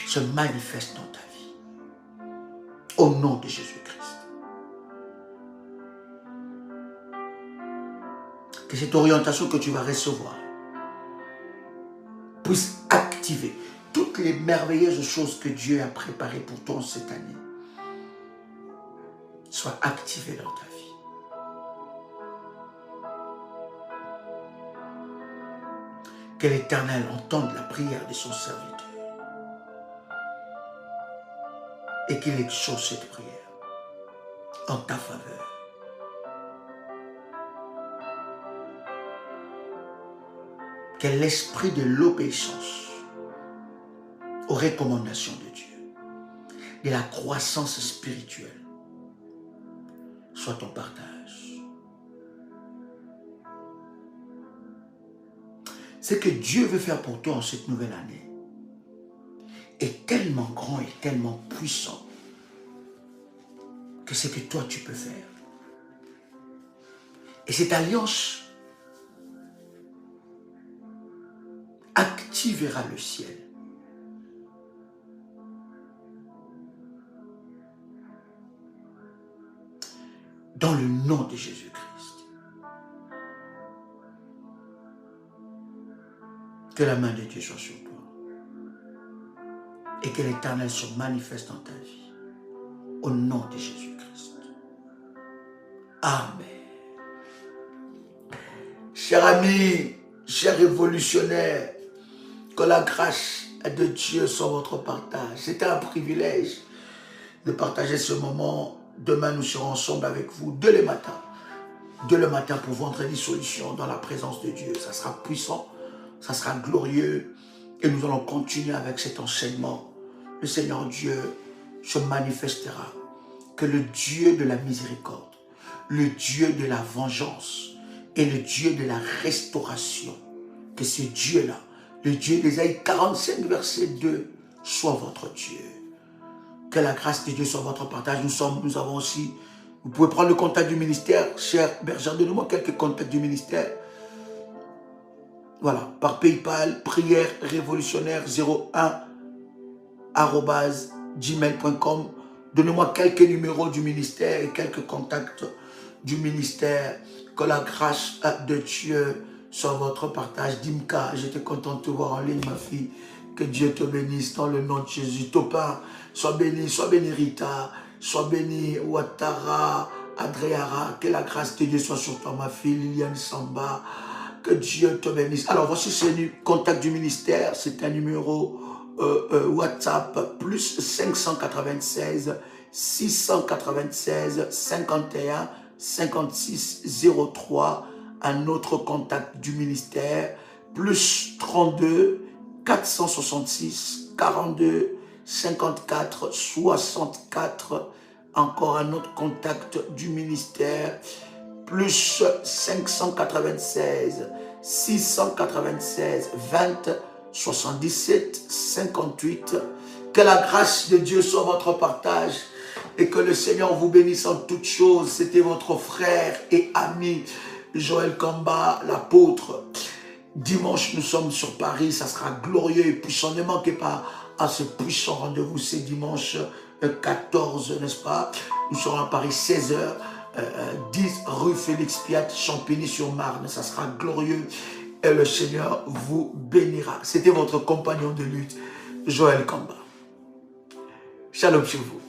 se manifeste dans ta vie. Au nom de Jésus-Christ. Que cette orientation que tu vas recevoir puisse activer toutes les merveilleuses choses que Dieu a préparées pour toi cette année. Soient activées dans ta vie. Que l'Éternel entende la prière de son serviteur. Et qu'il exauce cette prière en ta faveur. Que l'esprit de l'obéissance aux recommandations de Dieu, de la croissance spirituelle, soit ton partage. Ce que Dieu veut faire pour toi en cette nouvelle année est tellement grand et tellement puissant que c'est que toi tu peux faire. Et cette alliance activera le ciel. Dans le nom de Jésus-Christ. Que la main de Dieu soit sur toi. Et que l'Éternel se manifeste dans ta vie. Au nom de Jésus-Christ. Amen. Chers amis, chers révolutionnaires, que la grâce de Dieu soit votre partage. C'était un privilège de partager ce moment. Demain, nous serons ensemble avec vous dès le matin. Dès le matin pour vendredi solution dans la présence de Dieu. Ça sera puissant, ça sera glorieux. Et nous allons continuer avec cet enseignement. Le Seigneur Dieu se manifestera. Que le Dieu de la miséricorde, le Dieu de la vengeance et le Dieu de la restauration, que ce Dieu-là, le Dieu d'Ésaïe 45, verset 2, soit votre Dieu. Que la grâce de Dieu soit votre partage. Nous avons aussi, vous pouvez prendre le contact du ministère, cher berger, donnez-moi quelques contacts du ministère. Voilà, par PayPal, prière révolutionnaire 01@gmail.com. Donnez-moi quelques numéros du ministère et quelques contacts du ministère. Que la grâce de Dieu soit votre partage. Dimka, j'étais content de te voir en ligne, ma fille. Que Dieu te bénisse dans le nom de Jésus. Topin, sois béni Rita, sois béni Ouattara, Adréara. Que la grâce de Dieu soit sur toi, ma fille. Liliane Samba, que Dieu te bénisse. Alors, voici ce contact du ministère. C'est un numéro WhatsApp plus 596 696 51 56 03. Un autre contact du ministère plus 32 466 42 54 64. Encore un autre contact du ministère plus 596 696 20 77 58. Que la grâce de Dieu soit votre partage et que le Seigneur vous bénisse en toutes choses. C'était votre frère et ami Joël Kamba, l'apôtre. Dimanche, nous sommes sur Paris. Ça sera glorieux et puissant. Ne manquez pas à ce puissant rendez-vous. C'est dimanche 14, n'est-ce pas? Nous serons à Paris 16h. 10 rue Félix Piat, Champigny-sur-Marne. Ça sera glorieux et le Seigneur vous bénira. C'était votre compagnon de lutte, Joël Kamba. Shalom chez vous.